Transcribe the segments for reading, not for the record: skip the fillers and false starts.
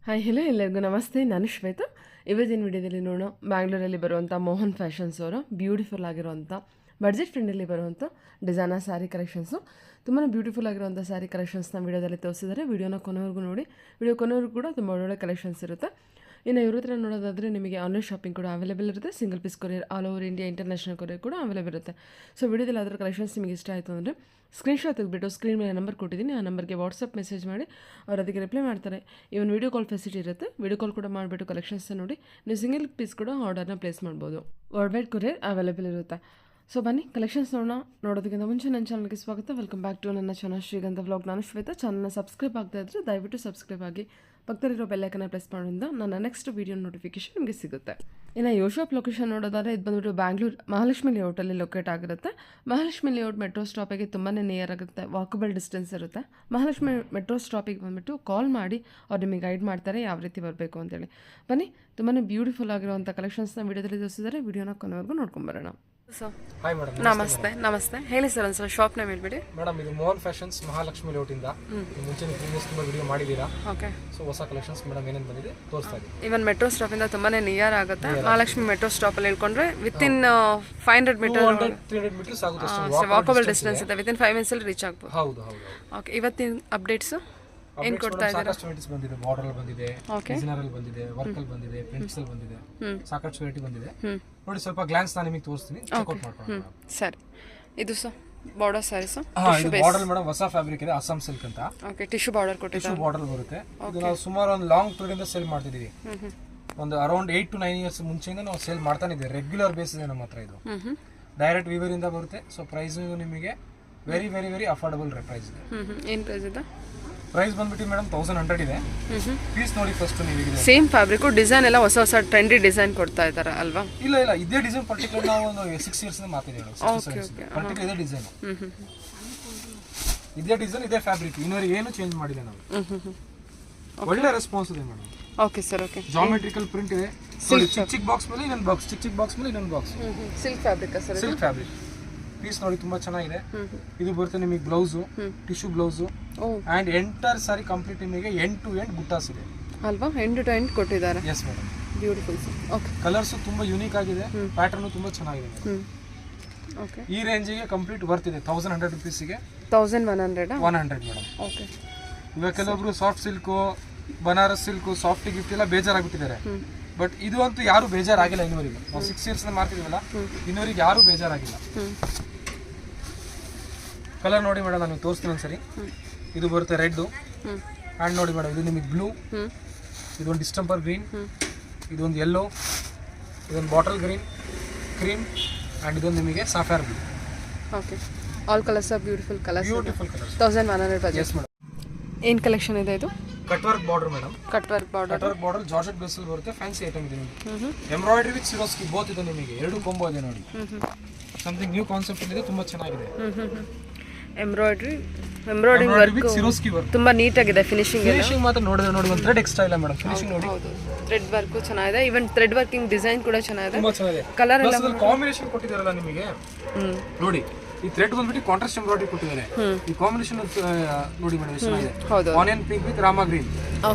Hi hello ಎಲ್ಲರಿಗೂ ನಮಸ್ತೆ. ನಾನು ಶ್ವೇತಾ. ಇವತ್ತಿನ ವಿಡಿಯೋದಲ್ಲಿ ನೋಡೋಣ ಬ್ಯಾಂಗ್ಳೂರಲ್ಲಿ ಬರುವಂಥ ಮೋಹನ್ ಫ್ಯಾಷನ್ಸ್ ಅವರ ಬ್ಯೂಟಿಫುಲ್ ಆಗಿರುವಂಥ ಬಡ್ಜೆಟ್ ಫ್ರೆಂಡಲ್ಲಿ ಬರುವಂಥ ಡಿಸೈನರ್ ಸ್ಯಾರಿ ಕಲೆಕ್ಷನ್ಸು. ತುಂಬಾ ಬ್ಯೂಟಿಫುಲ್ ಆಗಿರುವಂಥ ಸ್ಯಾರಿ ಕಲೆಕ್ಷನ್ಸ್ನ ವೀಡಿಯೋದಲ್ಲಿ ತೋರಿಸಿದ್ದಾರೆ. ವೀಡಿಯೋನ ಕೊನೆವರೆಗೂ ನೋಡಿ. ವೀಡಿಯೋ ಕೊನೆವರೆಗೂ ಕೂಡ ತುಂಬ ಒಳ್ಳೊಳ್ಳೆ ಕಲೆಕ್ಷನ್ಸ್ ಇರುತ್ತೆ. ಇನ್ನು ಇವ್ರ ಹತ್ರ ನೋಡೋದಾದರೆ ನಿಮಗೆ ಆನ್ಲೈನ್ ಶಾಪಿಂಗ್ ಕೂಡ ಅವೈಲೇಬಲ್ ಇರುತ್ತೆ. Single piece courier all over India international courier ಕೂಡ ಅವೈಲೇಬಲ್ ಇರುತ್ತೆ. ಸೊ ವಿಡಿಯೋದಲ್ಲಿ ಅದರ ಕಲೆಕ್ಷನ್ಸ್ ನಿಮಗೆ ಇಷ್ಟ ಆಯಿತು ಅಂದರೆ ಸ್ಕ್ರೀನ್ಶಾಟ್ ತೆಗೆದುಬಿಟ್ಟು ಸ್ಕ್ರೀನ್ ಮೇಲೆ ನಂಬರ್ ಕೊಟ್ಟಿದ್ದೀನಿ, ಆ ನಂಬರ್ಗೆ ವಾಟ್ಸಪ್ ಮೆಸೇಜ್ ಮಾಡಿ ಅವ್ರು ಅದಕ್ಕೆ ರಿಪ್ಲೈ ಮಾಡ್ತಾರೆ. ಇವನ್ ವೀಡಿಯೋ ಕಾಲ್ ಫೆಸಿಲಿಟಿ ಇರುತ್ತೆ. ವೀಡಿಯೋ ಕಾಲ್ ಕೂಡ ಮಾಡಿಬಿಟ್ಟು ಕಲೆಕ್ಷನ್ಸ್ನ ನೋಡಿ ನೀವು ಸಿಂಗಲ್ ಪೀಸ್ ಕೂಡ ಆರ್ಡರ್ನ ಪ್ಲೇಸ್ ಮಾಡ್ಬೋದು. ವರ್ಲ್ಡ್ ವೈಡ್ ಕೊರಿಯರ್ ಅವೈಲೇಬಲ್ ಇರುತ್ತೆ. ಸೊ ಬನ್ನಿ ಕಲೆಕ್ಷನ್ಸ್ ನೋಡೋದಕ್ಕಿಂತ ಮುಂಚೆ ನನ್ನ ಚಾನಲ್ಗೆ ಸ್ವಾಗತ. ವೆಲ್ಕಮ್ ಬ್ಯಾಕ್ ಟು ನನ್ನ ಚಾನಲ್ ಶ್ರೀಗಂಧ ವ್ಲಾಗ್. ನಾನು ಶ್ವೇತಾ. ಚಾನಲ್ನ ಸಬ್ಸ್ಕ್ರೈಬ್ ಆಗ್ತಾ ಇದ್ದರೆ ದಯವಿಟ್ಟು ಸಬ್ಸ್ಕ್ರೈಬ್ ಆಗಿ ಪಕ್ಕದಲ್ಲಿರೋ ಬೆಲ್ಲೈಕನ್ನ ಪ್ರೆಸ್ ಮಾಡೋದ್ರಿಂದ ನನ್ನ ನೆಕ್ಸ್ಟ್ ವೀಡಿಯೋ ನೋಟಿಫಿಕೇಶನ್ ನಿಮಗೆ ಸಿಗುತ್ತೆ. ಇನ್ನು ಯೋ ಶಾಪ್ ಲೊಕೇಶನ್ ನೋಡೋದಾದರೆ ಇದು ಬಂದುಬಿಟ್ಟು ಬ್ಯಾಂಗ್ಳೂರು ಮಹಾಲಕ್ಷ್ಮಿ ಲೇಔಟಲ್ಲಿ ಲೊಕೇಟ್ ಆಗಿರುತ್ತೆ. ಮಹಾಲಕ್ಷ್ಮಿ ಲೇಔಟ್ ಮೆಟ್ರೋ ಸ್ಟಾಪಿಗೆ ತುಂಬಾ ನಿಯರ್ ಆಗುತ್ತೆ, ವಾಕಬಲ್ ಡಿಸ್ಟೆನ್ಸ್ ಇರುತ್ತೆ. ಮಹಾಲಕ್ಷ್ಮಿ ಮೆಟ್ರೋ ಸ್ಟಾಪಿಗೆ ಬಂದುಬಿಟ್ಟು ಕಾಲ್ ಮಾಡಿ ಅವ್ರು ನಿಮಗೆ ಗೈಡ್ ಮಾಡ್ತಾರೆ ಯಾವ ರೀತಿ ಬರಬೇಕು ಅಂತೇಳಿ. ಬನ್ನಿ, ತುಂಬಾ ಬ್ಯೂಟಿಫುಲ್ ಆಗಿರುವಂಥ ಕಲೆಕ್ಷನ್ಸ್ನ ವೀಡಿಯೋದಲ್ಲಿ ತೋರಿಸಿದ್ದಾರೆ. ವೀಡಿಯೋನ ಕೊನೆವರೆಗೂ ನೋಡ್ಕೊಂಬರೋಣ. Sir hi madam. ನಮಸ್ತೆ. ಹೇಳಿ ಸರ್ ಒಂದ್ಸಲ ಶಾಪ್ ನೇಮ್ ಹೇಳ್ಬಿಡಿ. ಮೇಡಮ್ ಇದು ಮೋಹನ್ ಫ್ಯಾಷನ್ಸ್ ಮಹಾಲಕ್ಷ್ಮಿ ಲೇಔಟಿಂದ ಮುಂಚೆ ಪ್ರೀವಿಯಸ್ ತುಂಬ ವಿಡಿಯೋ ಮಾಡಿದ್ದೀರಾ. ಓಕೆ. ಸೊ ಹೊಸ ಕಲೆಕ್ಷನ್ಸ್ ಮೇಡಮ್ ಏನೇನು ಬಂದಿದೆ ತೋರಿಸ್ತಾ ಇದ್ದೀವಿ. ಇವನ್ ಮೆಟ್ರೋ ಸ್ಟಾಪಿಂದ ತುಂಬಾ ನಿಯರ್ ಆಗುತ್ತೆ. ಮಹಾಲಕ್ಷ್ಮಿ ಮೆಟ್ರೋ ಸ್ಟಾಪಲ್ಲಿ ಹೇಳ್ಕೊಂಡ್ರೆ ವಿತಿನ್ 500 ಮೀಟರ್ 300 ಮೀಟರ್ಸ್ ಆಗುತ್ತೆ. ವಾಕಬಲ್ ಡಿಸ್ಟೆನ್ಸ್ ಇದೆ. ವಿತಿನ್ 5 ಮಿನಿಟ್ಸಲ್ಲಿ ರೀಚ್ ಆಗ್ಬೋದು. ಹೌದು. ಓಕೆ. ಇವತ್ತಿನ ಅಪ್ಡೇಟ್ಸ್ ಏನು ಕೊಡ್ತಾ ಇದ್ದಾರೆ? ಸಾಕಷ್ಟು ವೆರೈಟೀಸ್ ಬಂದಿದೆ. ಬಾರ್ಡರ್ ಬಂದಿದೆ, ಡಿಸೈನರ್ ಅಲ್ಲಿ ಬಂದಿದೆ, ವರ್ಕ್ ಅಲ್ಲಿ ಬಂದಿದೆ, ಪ್ರಿಂಟ್ಸ್ ಅಲ್ಲಿ ಬಂದಿದೆ, ಸಾಕಷ್ಟು ವೆರೈಟಿ ಬಂದಿದೆ. ನೋಡಿ ಸ್ವಲ್ಪ ಗ್ಲಾನ್ಸ್ ನಾನು ನಿಮಗೆ ತೋರಿಸ್ತೀನಿ, ಚೆಕ್ಔಟ್ ಮಾಡ್ಕೊಳ್ಳಿ. ಸರಿ. ಇದು ಸರ್ ಬಾರ್ಡರ್ ಸ್ಯಾರೀಸ್. ಇದು ಬಾರ್ಡರ್ ಮೇಡಮ್ ಹೊಸ ಫ್ಯಾಬ್ರಿಕ್ ಇದೆ, ಅಸ್ಸಾಂ ಸಿಲ್ಕ್ ಅಂತ. ಓಕೆ. ಟಿಶ್ಯೂ ಬಾರ್ಡರ್ ಕೊಟ್ಟಿದ್ದಾರೆ. ಟಿಶ್ಯೂ ಬಾರ್ಡರ್ ಬರುತ್ತೆ. ಇದು ನಾವು ಸುಮಾರು ಒಂದು ಲಾಂಗ್ ಪೀರಿಯಡ್ ಇಂದ ಸೇಲ್ ಮಾಡ್ತಿದ್ದೀವಿ. ಒಂದು ಅರೌಂಡ್ 8 to 9 ಇಯರ್ಸ್ ಮುಂಚೆಯಿಂದ ನಾವು ಸೇಲ್ ಮಾಡ್ತಾನೆ ಇದ್ದೀವಿ. ರೆಗ್ಯುಲರ್ ಬೇಸಿಸ್ ನಮ್ಮ ಹತ್ರ ಇದು. ಡೈರೆಕ್ಟ್ ವೀವರ್ ಇಂದ ಬರುತ್ತೆ. ಸೊ ಪ್ರೈಸ್ ನಿಮಗೆ very very very affordable price ಇದೆ. ಏನು ಪ್ರೈಸ್ ಇದೆ? ಪ್ರೈಸ್ ಬಂದ್ಬಿಟ್ಟು ಮೇಡಮ್ 1100 ಇದೆ. ಪೀಸ್ ನೋಡಿ ಫಸ್ಟ್ ನೀವು. ಸೇಮ್ ಫ್ಯಾಬ್ರಿಕ್, ಡಿಸೈನ್ ಎಲ್ಲ ಹೊಸ ಹೊಸ ಟ್ರೆಂಡಿ ಡಿಸೈನ್ ಕೊಡ್ತಾ ಇದ್ದಾರೆ ಅಲ್ವಾ? ಇಲ್ಲ ಇದೇ ಡಿಸೈನ್ ಪರ್ಟಿಕ್ಯುಲರ್ ನಾವು ಒಂದು 6 ಇಯರ್ಸ್ ಇಂದ ಮಾಡ್ತಿದ್ದೀವಿ. ಪರ್ಟಿಕ್ಯುಲರ್ ಇದೇ ಡಿಸೈನ್, ಇದೇ ಡಿಸೈನ್, ಇದೇ ಫ್ಯಾಬ್ರಿಕ್. ಇನ್ನೊಂದು ಏನು ಚೇಂಜ್ ಮಾಡಿದೆ ನಾವು. ಒಳ್ಳೆ ರೆಸ್ಪಾನ್ಸ್ ಇದೆ madam. Okay sir. Okay. Geometrical print ಇದೆ. ಚಿಕ್ಕ ಬಾಕ್ಸ್ ಮೇಲೆ ಇನ್ನೊಂದು ಬಾಕ್ಸ್, ಚಿಕ್ಕ ಬಾಕ್ಸ್ ಮೇಲೆ ಇನ್ನೊಂದು box. Silk fabric sir. Silk fabric. Piece ನೋಡಿ ತುಂಬಾ ಚೆನ್ನಾಗಿದೆ. ಇದು ಬರುತ್ತೆ ನಿಮಗೆ blouse, tissue blouse, and entire sari complete ನಿಮಗೆ ಎಂಡ್ ಟು ಎಂಡ್ ಬುಟ್ಟಾಸ್ ಇದೆ ಅಲ್ವಾ? ಎಂಡ್ ಟು ಎಂಡ್ ಕೊಟ್ಟಿದ್ದಾರೆ. Yes madam. Beautiful sir. Okay. Colours ತುಂಬಾ ಯೂನಿಕ್ ಆಗಿದೆ, ಪ್ಯಾಟರ್ನ್ ತುಂಬಾ ಚೆನ್ನಾಗಿದೆ. ಓಕೆ. ಈ ರೇಂಜಿಗೆ ಕಂಪ್ಲೀಟ್ ವರ್ತ್ ಇದೆ. 1100 ರುಪೀಸ್ಗೆ 1100 ಮೇಡಮ್. ಓಕೆ. ಇವಾಗ ಕೆಲವೊಬ್ರು soft silk, Banaras silk, soft gift ಎಲ್ಲ ಬೇಜಾರಾಗ್ಬಿಟ್ಟಿದ್ದಾರೆ. ಬಟ್ ಇದು ಅಂತೂ ಯಾರು ಬೇಜಾರಾಗಿಲ್ಲ ಇನ್ನೂರಿಗೆ. ನಾವು 6 ಇಯರ್ಸ್ ಮಾಡ್ತಿದ್ದೀವಲ್ಲ, ಇನ್ನೂರಿಗೆ ಯಾರು ಬೇಜಾರಾಗಿಲ್ಲ. ಕಲರ್ ನೋಡಿ ಮೇಡಮ್, ನಾನು ತೋರಿಸ್ತೀನಿ ಒಂದ್ಸರಿ. ಇದು ಬರುತ್ತೆ ರೆಡ್, ಆ್ಯಂಡ್ ನೋಡಿ ಮೇಡಮ್ ಇದು ನಿಮಗೆ ಬ್ಲೂ, ಇದೊಂದು ಡಿಸ್ಟಂಪರ್ ಗ್ರೀನ್, ಇದೊಂದು ಯೆಲ್ಲೋ, ಇದೊಂದು ಬಾಟಲ್ ಗ್ರೀನ್, ಕ್ರೀಮ್, ಆ್ಯಂಡ್ ಇದೊಂದು ನಿಮಗೆ sapphire blue. Okay. All colours are beautiful colours. 1100 budget. Yes madam. ಏನು ಕಲೆಕ್ಷನ್ ಇದೆ ಇದು? Cut work border madam. Cut work border georgette ಬೇಸಲ್ಲಿ ಬರುತ್ತೆ. ಫ್ಯಾನ್ಸಿ ಐಟಮ್ ಇದೆ ನಿಮಗೆ. ಎಂಬ್ರಾಯ್ಡ್ರಿ ವಿತ್ ಸಿರೋಸ್ಕಿ ಬೋತ್ ಇದೆ ನಿಮಗೆ. 2 ಕೊಂಬೋ ಇದೆ ನೋಡಿ. ಸಮಥಿಂಗ್ ನ್ಯೂ ಕಾನ್ಸೆಪ್ಟ್ ಇದೆ, ತುಂಬಾ ಚೆನ್ನಾಗಿದೆ. ಎಂಬ್ರಾಯ್ಡ್ರಿಂಗ್ ವರ್ಕ್, ಸಿರೋಸ್ಕಿ ವರ್ಕ್ ತುಂಬಾ ನೀಟ್ ಆಗಿದೆ. ಫಿನಿಶಿಂಗ್ ಮಾತ್ರ ನೋಡಿದ್ರೆ ನೋಡಿ, ಒಂದು ಥ್ರೆಡ್ ಎಕ್ಸ್ಟ್ರಾ ಇಲ್ಲ ಮೇಡಮ್. ಫಿನಿಶಿಂಗ್ ನೋಡಿ. ಹೌದು, ಥ್ರೆಡ್ ವರ್ಕ್ ಚೆನ್ನಾಗಿದೆ. ಈವನ್ ಥ್ರೆಡ್ ವರ್ಕಿಂಗ್ ಡಿಸೈನ್ ಕೂಡ ಚೆನ್ನಾಗಿದೆ. ತುಂಬಾ ಚೆನ್ನಾಗಿದೆ. ಕಲರ್ ಎಲ್ಲ ಕಾಂಬಿನೇಷನ್ ಕೊಟ್ಟಿದ್ದಾರಲ್ಲ ನಿಮಗೆ. ನೋಡಿ ಈ ಥ್ರೆಡ್ ಬಂದ್ಬಿಟ್ಟು ಕಾಂಟ್ರಾಸ್ಟ್ ಎಂಬ್ರಾಯ್ಡ್ರಿ ಕೊಟ್ಟಿದ್ದಾರೆ. ಈ ಕಾಂಬಿನೇಷನ್ ನೋಡಿ ಮೇಡಮ್ ಎಷ್ಟು ಚೆನ್ನಾಗಿದೆ. Onion pink with Rama green,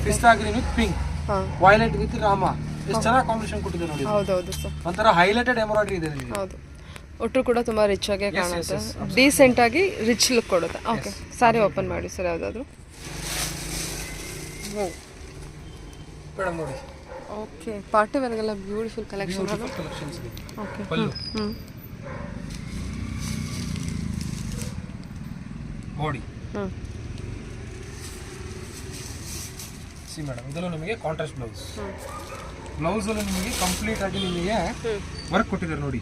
ಪಿಸ್ತಾ green with pink, violet with Rama. ಎಷ್ಟು ಚೆನ್ನಾಗಿ ಕಾಂಬಿನೇಷನ್ ಕೊಟ್ಟಿದ್ದಾರೆ ನೋಡಿ. ಹೌದೌದು ಸರ್. ಒಂಥರ ಹೈಲೈಟೆಡ್ ಎಂಬ್ರಾಯ್ಡ್ರಿ ಇದೆ ನಿಮಗೆ. ಹೌದು. ಒಟ್ಟು ಕೂಡ ತುಂಬಾ ರಿಚ್ ಆಗಿ ಕಾಣುತ್ತೆ, ಡೀಸೆಂಟ್ ಆಗಿ ರಿಚ್ ಲುಕ್ ಕೊಡುತ್ತೆ. ಓಕೆ. ಸಾರಿ ಓಪನ್ ಮಾಡಿ ಸರ್ ಯಾವುದಾದ್ರು. ಮೇಡಮ್ ನೋಡಿ. ಓಕೆ. ಪಾರ್ಟಿ ವೇರ್ಗೆಲ್ಲ beautiful collection. Okay. Body see madam, ಇದರಲ್ಲೂ ನಿಮಗೆ ಕಾಂಟ್ರಾಸ್ಟ್ ಬ್ಲೌಸ್ ಅಲ್ಲಿ ನಿಮಗೆ ಕಂಪ್ಲೀಟ್ ಆಗಿ ನಿಮಗೆ ವರ್ಕ್ ಕೊಟ್ಟಿದ್ದಾರೆ ನೋಡಿ.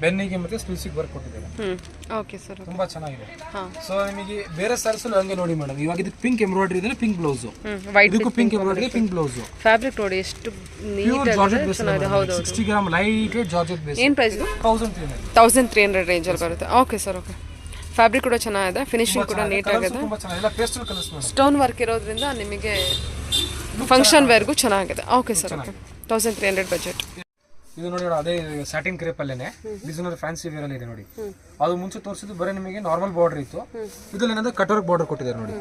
ಬೆನ್ನಿಗೆ ಮತ್ತೆ ಸ್ಲೀವ್ಸಿಗೆ ವರ್ಕ್ ಕೊಟ್ಟಿದ್ದಾರೆ. Okay sir. ತುಂಬಾ ಚೆನ್ನಾಗಿದೆ. ಸೊ ನಿಮಗೆ ಬೇರೆ ಸ್ಯಾರೀಸ್ ಅಲ್ಲಿ ಹಂಗೆ ನೋಡಿ ಮೇಡಮ್. ಇವಾಗ ಇದಕ್ಕೆ ಪಿಂಕ್ ಎಂಬ್ರಾಯ್ಡ್ರಿ ಇದೆ, ಪಿಂಕ್ ಬ್ಲೌಸ್. ಇದಕ್ಕೂ pink embroidery, pink blouse. Fabric ನೋಡಿ ಎಷ್ಟು ನೀಟ್ ಆಗಿ ಚೆನ್ನಾಗಿದೆ. ಹೌದು. 60 gram light weight georgette base. ಏನು ಪ್ರೈಸ್? 1300 ರೇಂಜ್ ಅಲ್ಲಿ ಬರುತ್ತೆ. Okay sir. ಓಕೆ. ಫ್ಯಾಬ್ರಿಕ್ ಕೂಡ ಚೆನ್ನಾಗಿದೆ, ಫಿನಿಶಿಂಗ್ ಕೂಡ ನೀಟ್ ಆಗಿದೆ. ತುಂಬಾ ಚೆನ್ನಾಗಿದೆ. ಪೇಸ್ಟಲ್ ಕಲರ್ಸ್ ನೋಡಿ. ಸ್ಟೋನ್ ವರ್ಕ್ ಇರೋದ್ರಿಂದ ನಿಮಗೆ ಫಂಕ್ಷನ್ ವೇರ್ಗೂ ಚೆನ್ನಾಗಿದೆ. Okay sir. ಓಕೆ. 1300 ಬಜೆಟ್. ಇದು ನೋಡಿ ಅದೇ ಸ್ಯಾಟಿನ್ ಕ್ರೇಪ್ ಅಲ್ಲೇನೆ ಡಿಸೈನರ್ ಫ್ಯಾನ್ಸಿ ವೇರ್ ಅಲ್ಲಿ ಇದೆ ನೋಡಿ. ಅದು ಮುಂಚೆ ತೋರಿಸಿದ್ದು ಬರೀ ನಿಮಗೆ ನಾರ್ಮಲ್ ಬಾರ್ಡರ್ ಇತ್ತು. ಇದ್ರಲ್ಲಿ ಏನಂದ್ರೆ ಕಟ್ ವರ್ಕ್ ಬಾರ್ಡರ್ ಕೊಟ್ಟಿದ್ದಾರೆ ನೋಡಿ.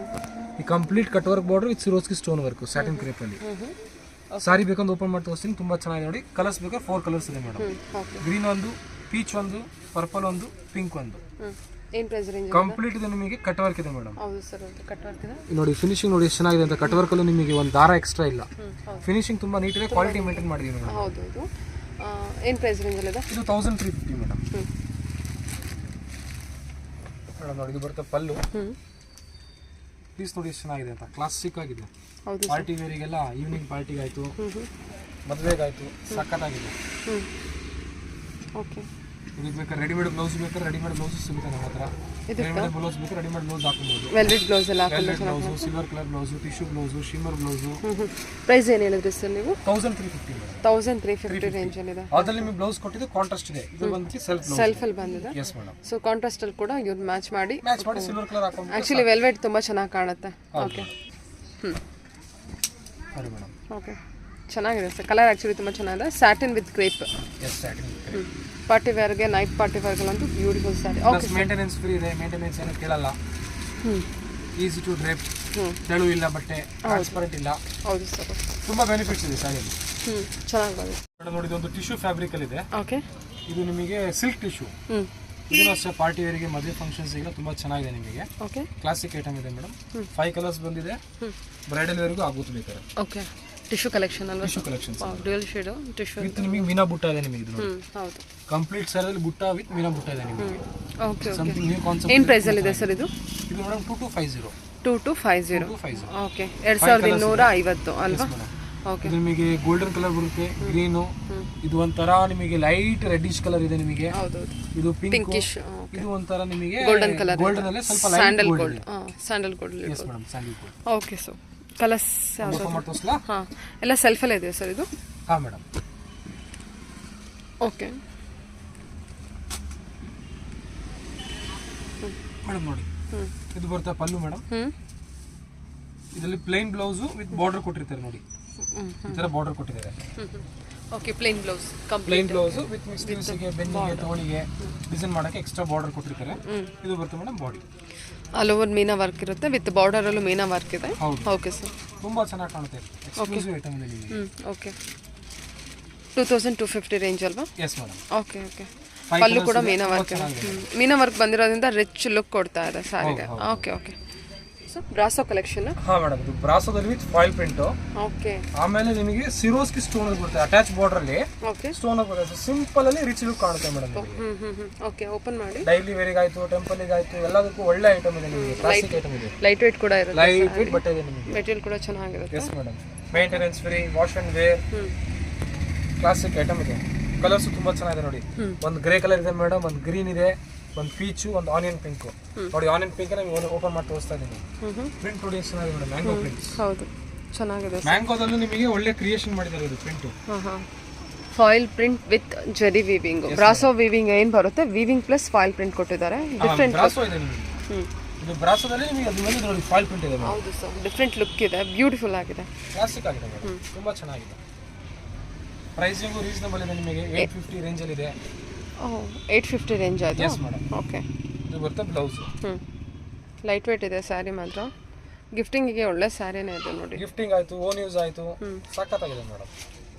ಈ complete cut work border with ಸಿರೋಸ್ಕಿ stone work satin crepe ಅಲ್ಲಿ. ಸಾರಿ ಬೇಕಂದ್ರೆ ಓಪನ್ ಮಾಡಿ ತೋರಿಸ್ತೀನಿ, ತುಂಬಾ ಚೆನ್ನಾಗಿದೆ ನೋಡಿ. ಕಲರ್ಸ್ ಬೇಕಾದ್ರೆ 4 ಕಲರ್ಸ್ ಇದೆ ಮೇಡಮ್. ಗ್ರೀನ್ ಒಂದು, ಪೀಚ್ ಒಂದು, ಪರ್ಪಲ್ ಒಂದು, ಪಿಂಕ್ ಒಂದು. ಏನು ಪ್ರೈಸ್ ರೇಂಜ್? ಕಂಪ್ಲೀಟ್ ಇದು ನಿಮಗೆ ಕಟ್ ವರ್ಕ್ ಇದೆ ಮೇಡಮ್. ಹೌದು ಸರ್, ಕಟ್ ವರ್ಕ್ ಇದೆ ನೋಡಿ. ಫಿನಿಶಿಂಗ್ ನೋಡಿ ಎಷ್ಟು ಚೆನ್ನಾಗಿದೆ ಅಂತ. ಕಟ್ ವರ್ಕ್ ಅಲ್ಲೂ ನಿಮಗೆ ಒಂದು ದಾರ ಎಕ್ಸ್ಟ್ರಾ ಇಲ್ಲ. ಫಿನಿಶಿಂಗ್ ತುಂಬಾ ನೀಟ್ ಇದೆ, ಕ್ವಾಲಿಟಿ ಮೇಂಟೈನ್ ಮಾಡಿದೀವಿ ಮೇಡಮ್. ಹೌದು. ಇದು ಏನು ಪ್ರೈಸ್ ರೇಂಜ್ ಅಲ್ಲಿ ಇದೆ? ಇದು 1350 ಮೇಡಮ್. ಮೇಡಮ್ ನೋಡಿ ಇದು ಬರುತ್ತೆ ಪಲ್ಲು. ಪೀಸ್ ನೋಡಿ ಎಷ್ಟು ಚೆನ್ನಾಗಿದೆ ಅಂತ, ಕ್ಲಾಸಿಕ್ ಆಗಿದೆ. ಪಾರ್ಟಿ ವೇರಿಗೆಲ್ಲ ಈವ್ನಿಂಗ್ ಪಾರ್ಟಿಗೆ ಆಯಿತು, ಮದುವೆಗಾಯಿತು, ಸಖತ್ತಾಗಿದೆ. ಓಕೆ. ಇದು ಬೇಕಾದ್ರೆ ರೆಡಿಮೇಡ್ ಬ್ಲೌಸ್ ಬೇಕಾದ್ರೆ ರೆಡಿಮೇಡ್ ಬ್ಲೌಸ್ ಸಿಗುತ್ತೆ ನಮ್ಮ ಹತ್ರ. ರೆಡಿಮೇಡ್ ಬ್ಲೌಸ್ ಬೇಕಾದ್ರೆ ರೆಡಿಮೇಡ್ ಬ್ಲೌಸ್ ಹಾಕಬಹುದು. ವೆಲ್ವೆಟ್ ಬ್ಲೌಸ್ ಎಲ್ಲ velvet blouse, silver colour blouse, tissue blouse, shimmer blouse. Price ಏನು ಹೇಳಿದ್ರಿ ಸರ್ ನೀವು? 1350 ಮೇಡಮ್. 1350 ರೇಂಜ್ ಅಲ್ಲಿ ಇದೆ. ಅದರಲ್ಲಿ ನಿಮಗೆ ಬ್ಲೌಸ್ ಕೊಟ್ಟಿದ್ದು ಕಾಂಟ್ರಾಸ್ಟ್ ಇದೆ. ಇದು ಬಂದು ಸೆಲ್ಫ್ ಅಲ್ಲಿ ಬಂದಿದೆ. Yes madam. ಸೊ ಕಾಂಟ್ರಾಸ್ಟ್ ಅಲ್ಲಿ ಕೂಡ ಇವ್ರು ಮ್ಯಾಚ್ ಮಾಡಿ ಸಿಲ್ವರ್ ಕಲರ್ ಹಾಕೊಂಡು ಆಕ್ಚುಲಿ ವೆಲ್ವೆಟ್ ತುಂಬಾ ಚೆನ್ನಾಗಿ ಕಾಣುತ್ತೆ. ಓಕೆ. ಸರಿ ಮೇಡಮ್. ಓಕೆ, ಚೆನ್ನಾಗಿದೆ ಸರ್. ಕಲರ್ ಆಕ್ಚುಲಿ ತುಂಬಾ ಚೆನ್ನಾಗಿದೆ. Satin with crepe. Yes, satin with crepe. Party ವೇರ್ಗೆ, ನೈಟ್ ಪಾರ್ಟಿ ವೇರ್ಗಳಂತೂ beautiful sari. Okay. Maintenance free ಇದೆ, ಮೇಂಟೆನೆನ್ಸ್ ಏನು ಕೇಳಲ್ಲ. ಈಸಿ ಟು ಡ್ರೇಪ್, ತೆಳು ಇಲ್ಲ ಬಟ್ಟೆ, ಟ್ರಾನ್ಸ್ಪರೆಂಟ್ ಇಲ್ಲ. ಹೌದು ಸರ್, ತುಂಬಾ ಬೆನಿಫಿಟ್ಸ್ ಇದೆ ಸ್ಯಾರಿಯಲ್ಲಿ. ಚೆನ್ನಾಗಿ ಬಂದಿದೆ ಮೇಡಮ್. ನೋಡಿ ಇದೊಂದು ಟಿಶ್ಯೂ ಫ್ಯಾಬ್ರಿಕ್ ಅಲ್ಲಿ ಇದೆ. ಓಕೆ. ಇದು ನಿಮಗೆ ಸಿಲ್ಕ್ ಟಿಶ್ಯೂ. ಇದನ್ನು ಅಷ್ಟೇ ಪಾರ್ಟಿ ವೇರಿಗೆ, ಮದುವೆ ಫಂಕ್ಷನ್ಸ್ ಎಲ್ಲ ತುಂಬಾ ಚೆನ್ನಾಗಿದೆ ನಿಮಗೆ. ಓಕೆ. ಕ್ಲಾಸಿಕ್ ಐಟಮ್ ಇದೆ ಮೇಡಮ್. 5 ಕಲರ್ಸ್ ಬಂದಿದೆ. ಬ್ರೈಡಲ್ ವೇರ್ಗೂ ಆಗುತ್ತೆ ಬೇಕಾದ್ರೆ. ಓಕೆ. ಟಿಶ್ಯೂ ಕಲೆಕ್ಷನ್ ಅಲ್ವಾ? Tissue collections. Dual shade tissue with ನಿಮಗೆ ಮೀನಾ ಬುಟ್ಟ ಇದೆ ನಿಮಗೆ. ಇದು ನೋಡಿ. ಹೌದು. ಕಂಪ್ಲೀಟ್ ಸ್ಯಾರಿಯಲ್ಲಿ ಬುಟ್ಟ ವಿತ್ ಮೀನಾ ಬುಟ್ಟ ಇದೆ ನಿಮಗೆ. ಓಕೆ. Something new concept. ಏನು ಪ್ರೈಸ್ ಅಲ್ಲಿ ಇದೆ ಸರ್ ಇದು? ಇದು ಮೇಡಮ್ 2250. 2250. ಓಕೆ. 2250 ಅಲ್ವಾ? ಓಕೆ. ಇದು ನಿಮಗೆ ಗೋಲ್ಡನ್ ಕಲರ್ ಬರುತ್ತೆ, ಗ್ರೀನು. ಇದು ಒಂಥರ ನಿಮಗೆ ಲೈಟ್ ರೆಡ್ಡಿಶ್ ಕಲರ್ ಇದೆ ನಿಮಗೆ. ಇದು ಪಿಂಕಿಶ್. ಇದು ಒಂಥರ ನಿಮಗೆ ಗೋಲ್ಡನ್ ಕಲರ್. ಗೋಲ್ಡನ್ ಅಲ್ಲೇ ಸ್ವಲ್ಪ light sandal gold. Sandal gold. Yes madam, sandal gold. Okay. So colours ಯಾವುದು? ತೋರಿಸ್ಲಾ? ಹಾಂ, ಎಲ್ಲ ಸೆಲ್ಫಲ್ಲೇ ಇದೆ ಸರ್ ಇದು? ಹಾಂ ಮೇಡಮ್. Okay madam. ನೋಡಿ ಇದು ಬರುತ್ತೆ ಪಲ್ಲು ಮೇಡಮ್. ಇದರಲ್ಲಿ ಪ್ಲೇನ್ ಬ್ಲೌಸ್ ವಿತ್ ಬಾರ್ಡರ್ ಕೊಟ್ಟಿರ್ತಾರೆ ನೋಡಿ. ಈ ತರ ಬಾರ್ಡರ್ ಕೊಟ್ಟಿದ್ದಾರೆ. Okay. Plain blouse, plain blouse with ಸ್ಲೀವ್ಸ್ಗೆ, ಬೆನ್ನಿಗೆ, ತೋಳಿಗೆ ಡಿಸೈನ್ ಮಾಡಕ್ಕೆ ಎಕ್ಸ್ಟ್ರಾ ಬಾರ್ಡರ್ ಕೊಟ್ಟಿರ್ತಾರೆ. ಇದು ಬರುತ್ತೆ madam body. All over meena work ಇರುತ್ತೆ, ವಿತ್ ಬಾರ್ಡರ್ ಅಲ್ಲೂ ಮೀನಾ ವರ್ಕ್ ಇದೆ. Okay sir. ತುಂಬಾ ಚೆನ್ನಾಗಿ ಕಾಣುತ್ತೆ. ಎಕ್ಸ್ಕ್ಲೂಸಿವ್ ಐಟಮ್ ಇದೆ ನಿಮಗೆ. ಓಕೆ. 2250 ರೇಂಜ್ ಅಲ್ವಾ? Yes madam. Okay. Okay. Pallu ಕೂಡ ಮೀನಾ ವರ್ಕ್ ಇದೆ. ಮೀನಾ ವರ್ಕ್ ಬಂದಿರೋದ್ರಿಂದ ರಿಚ್ ಲುಕ್ ಕೊಡ್ತಾ ಇದೆ ಸಾರಿಗೆ. Okay. Okay. So brasso collection. ಹಾಂ ಮೇಡಮ್. ಇದು ಬ್ರಾಸೋದಲ್ಲಿ ವಿತ್ ಫಾಯಿಲ್ ಪ್ರಿಂಟ್. ಓಕೆ. ಆಮೇಲೆ ನಿಮಗೆ ಸಿರೋಸ್ಕಿ ಸ್ಟೋನ್ ಬರುತ್ತೆ, ಅಟ್ಯಾಚ್ ಬಾರ್ಡರ್ ಅಲ್ಲಿ. ಓಕೆ. ಸ್ಟೋನ್ ಬರುತ್ತೆ. ಸಿಂಪಲ್ ಅಲ್ಲಿ ರಿಚ್ ಲುಕ್ ಕಾಣುತ್ತೆ ಮೇಡಮ್. ಓಕೆ. ಓಪನ್ ಮಾಡಿ. ಡೈಲಿ ವೇರಿಗೆ ಆಯ್ತು, ಟೆಂಪಲ್ಗೆ ಆಯ್ತು, ಎಲ್ಲದಕ್ಕೂ ಒಳ್ಳೆ ಐಟಮ್ ಇದೆ ನಿಮಗೆ. ಕ್ಲಾಸಿಕ್ ಐಟಮ್ ಇದೆ. ಲೈಟ್ ವೇಟ್ ಕೂಡ ಇರುತ್ತೆ. ಲೈಟ್ ವೇಟ್ ಬಟ್ಟೆ ಇದೆ ನಿಮಗೆ. ಮೆಟೀರಿಯಲ್ ಕೂಡ ಚೆನ್ನಾಗಿರುತ್ತೆ. Yes madam. Maintenance free, wash and wear. Classic item ಇದೆ. ಕಲರ್ಸ್ ತುಂಬಾ ಚೆನ್ನಾಗಿದೆ ನೋಡಿ. ಒಂದು ಗ್ರೇ ಕಲರ್ ಇದೆ ಮೇಡಮ್, ಒಂದು ಗ್ರೀನ್ ಇದೆ, ಒಂದು ಪೀಚು, ಒಂದು ಆನಿಯನ್ ಪಿಂಕ್. ನೋಡಿ ಆನಿಯನ್ ಪಿಂಕ್ ನಾನು ಓಪನ್ ಮಾಡಿ ತೋರಿಸ್ತಾ ಇದ್ದೀನಿ. ಪ್ರಿಂಟ್ ನೋಡಿ ಎಷ್ಟು ಚೆನ್ನಾಗಿದೆ ಮೇಡಮ್. Mango prints. ಹೌದು, ಚೆನ್ನಾಗಿದೆ. ಮ್ಯಾಂಗೋದಲ್ಲೂ ನಿಮಗೆ ಒಳ್ಳೆ ಕ್ರಿಯೇಷನ್ ಮಾಡಿದ್ದಾರೆ ಇದು ಪ್ರಿಂಟ್. ಫಾಯಿಲ್ ಪ್ರಿಂಟ್ ವಿತ್ ಜರಿ ವೀವಿಂಗ್. ಬ್ರಾಸೋ ವೀವಿಂಗ್ ಏನು ಬರುತ್ತೆ, ವೀವಿಂಗ್ ಪ್ಲಸ್ ಫಾಯಿಲ್ ಪ್ರಿಂಟ್ ಕೊಟ್ಟಿದ್ದಾರೆ. ಡಿಫ್ರೆಂಟ್ ಬ್ರಾಸೋ ಇದೆ ನಿಮಗೆ. ಇದು ಬ್ರಾಸೋದಲ್ಲಿ ನಿಮಗೆ ಅದು ಮೇಲೆ ನೋಡಿ ಫಾಯಿಲ್ ಪ್ರಿಂಟ್ ಇದೆ. ಹೌದು ಸರ್, ಡಿಫ್ರೆಂಟ್ ಲುಕ್ ಇದೆ, ಬ್ಯೂಟಿಫುಲ್ ಆಗಿದೆ, ಕ್ಲಾಸಿಕ್ ಆಗಿದೆ ಮೇಡಮ್. ತುಂಬಾ ಚೆನ್ನಾಗಿದೆ. ಪ್ರೈಸಿಂಗು ರೀಸನಬಲ್ ಇದೆ ನಿಮಗೆ. 850 ರೇಂಜ್ ಅಲ್ಲಿ ಇದೆ. 850 ರೇಂಜ್ ಆಯ್ತು. S madam. ಓಕೆ. ಇದು ಬರುತ್ತೆ ಬ್ಲೌಸ್. ಲೈಟ್ ವೇಟ್ ಇದೆ ಸ್ಯಾರಿ ಮಾತ್ರ. ಗಿಫ್ಟಿಂಗಿಗೆ ಒಳ್ಳೆ ಸ್ಯಾರಿನೇ ಇದೆ ನೋಡಿ. ಗಿಫ್ಟಿಂಗ್ ಆಯ್ತು, ಓನ್ ಯೂಸ್ ಆಯ್ತು, ಸಖತ್ತಾಗಿದೆ madam.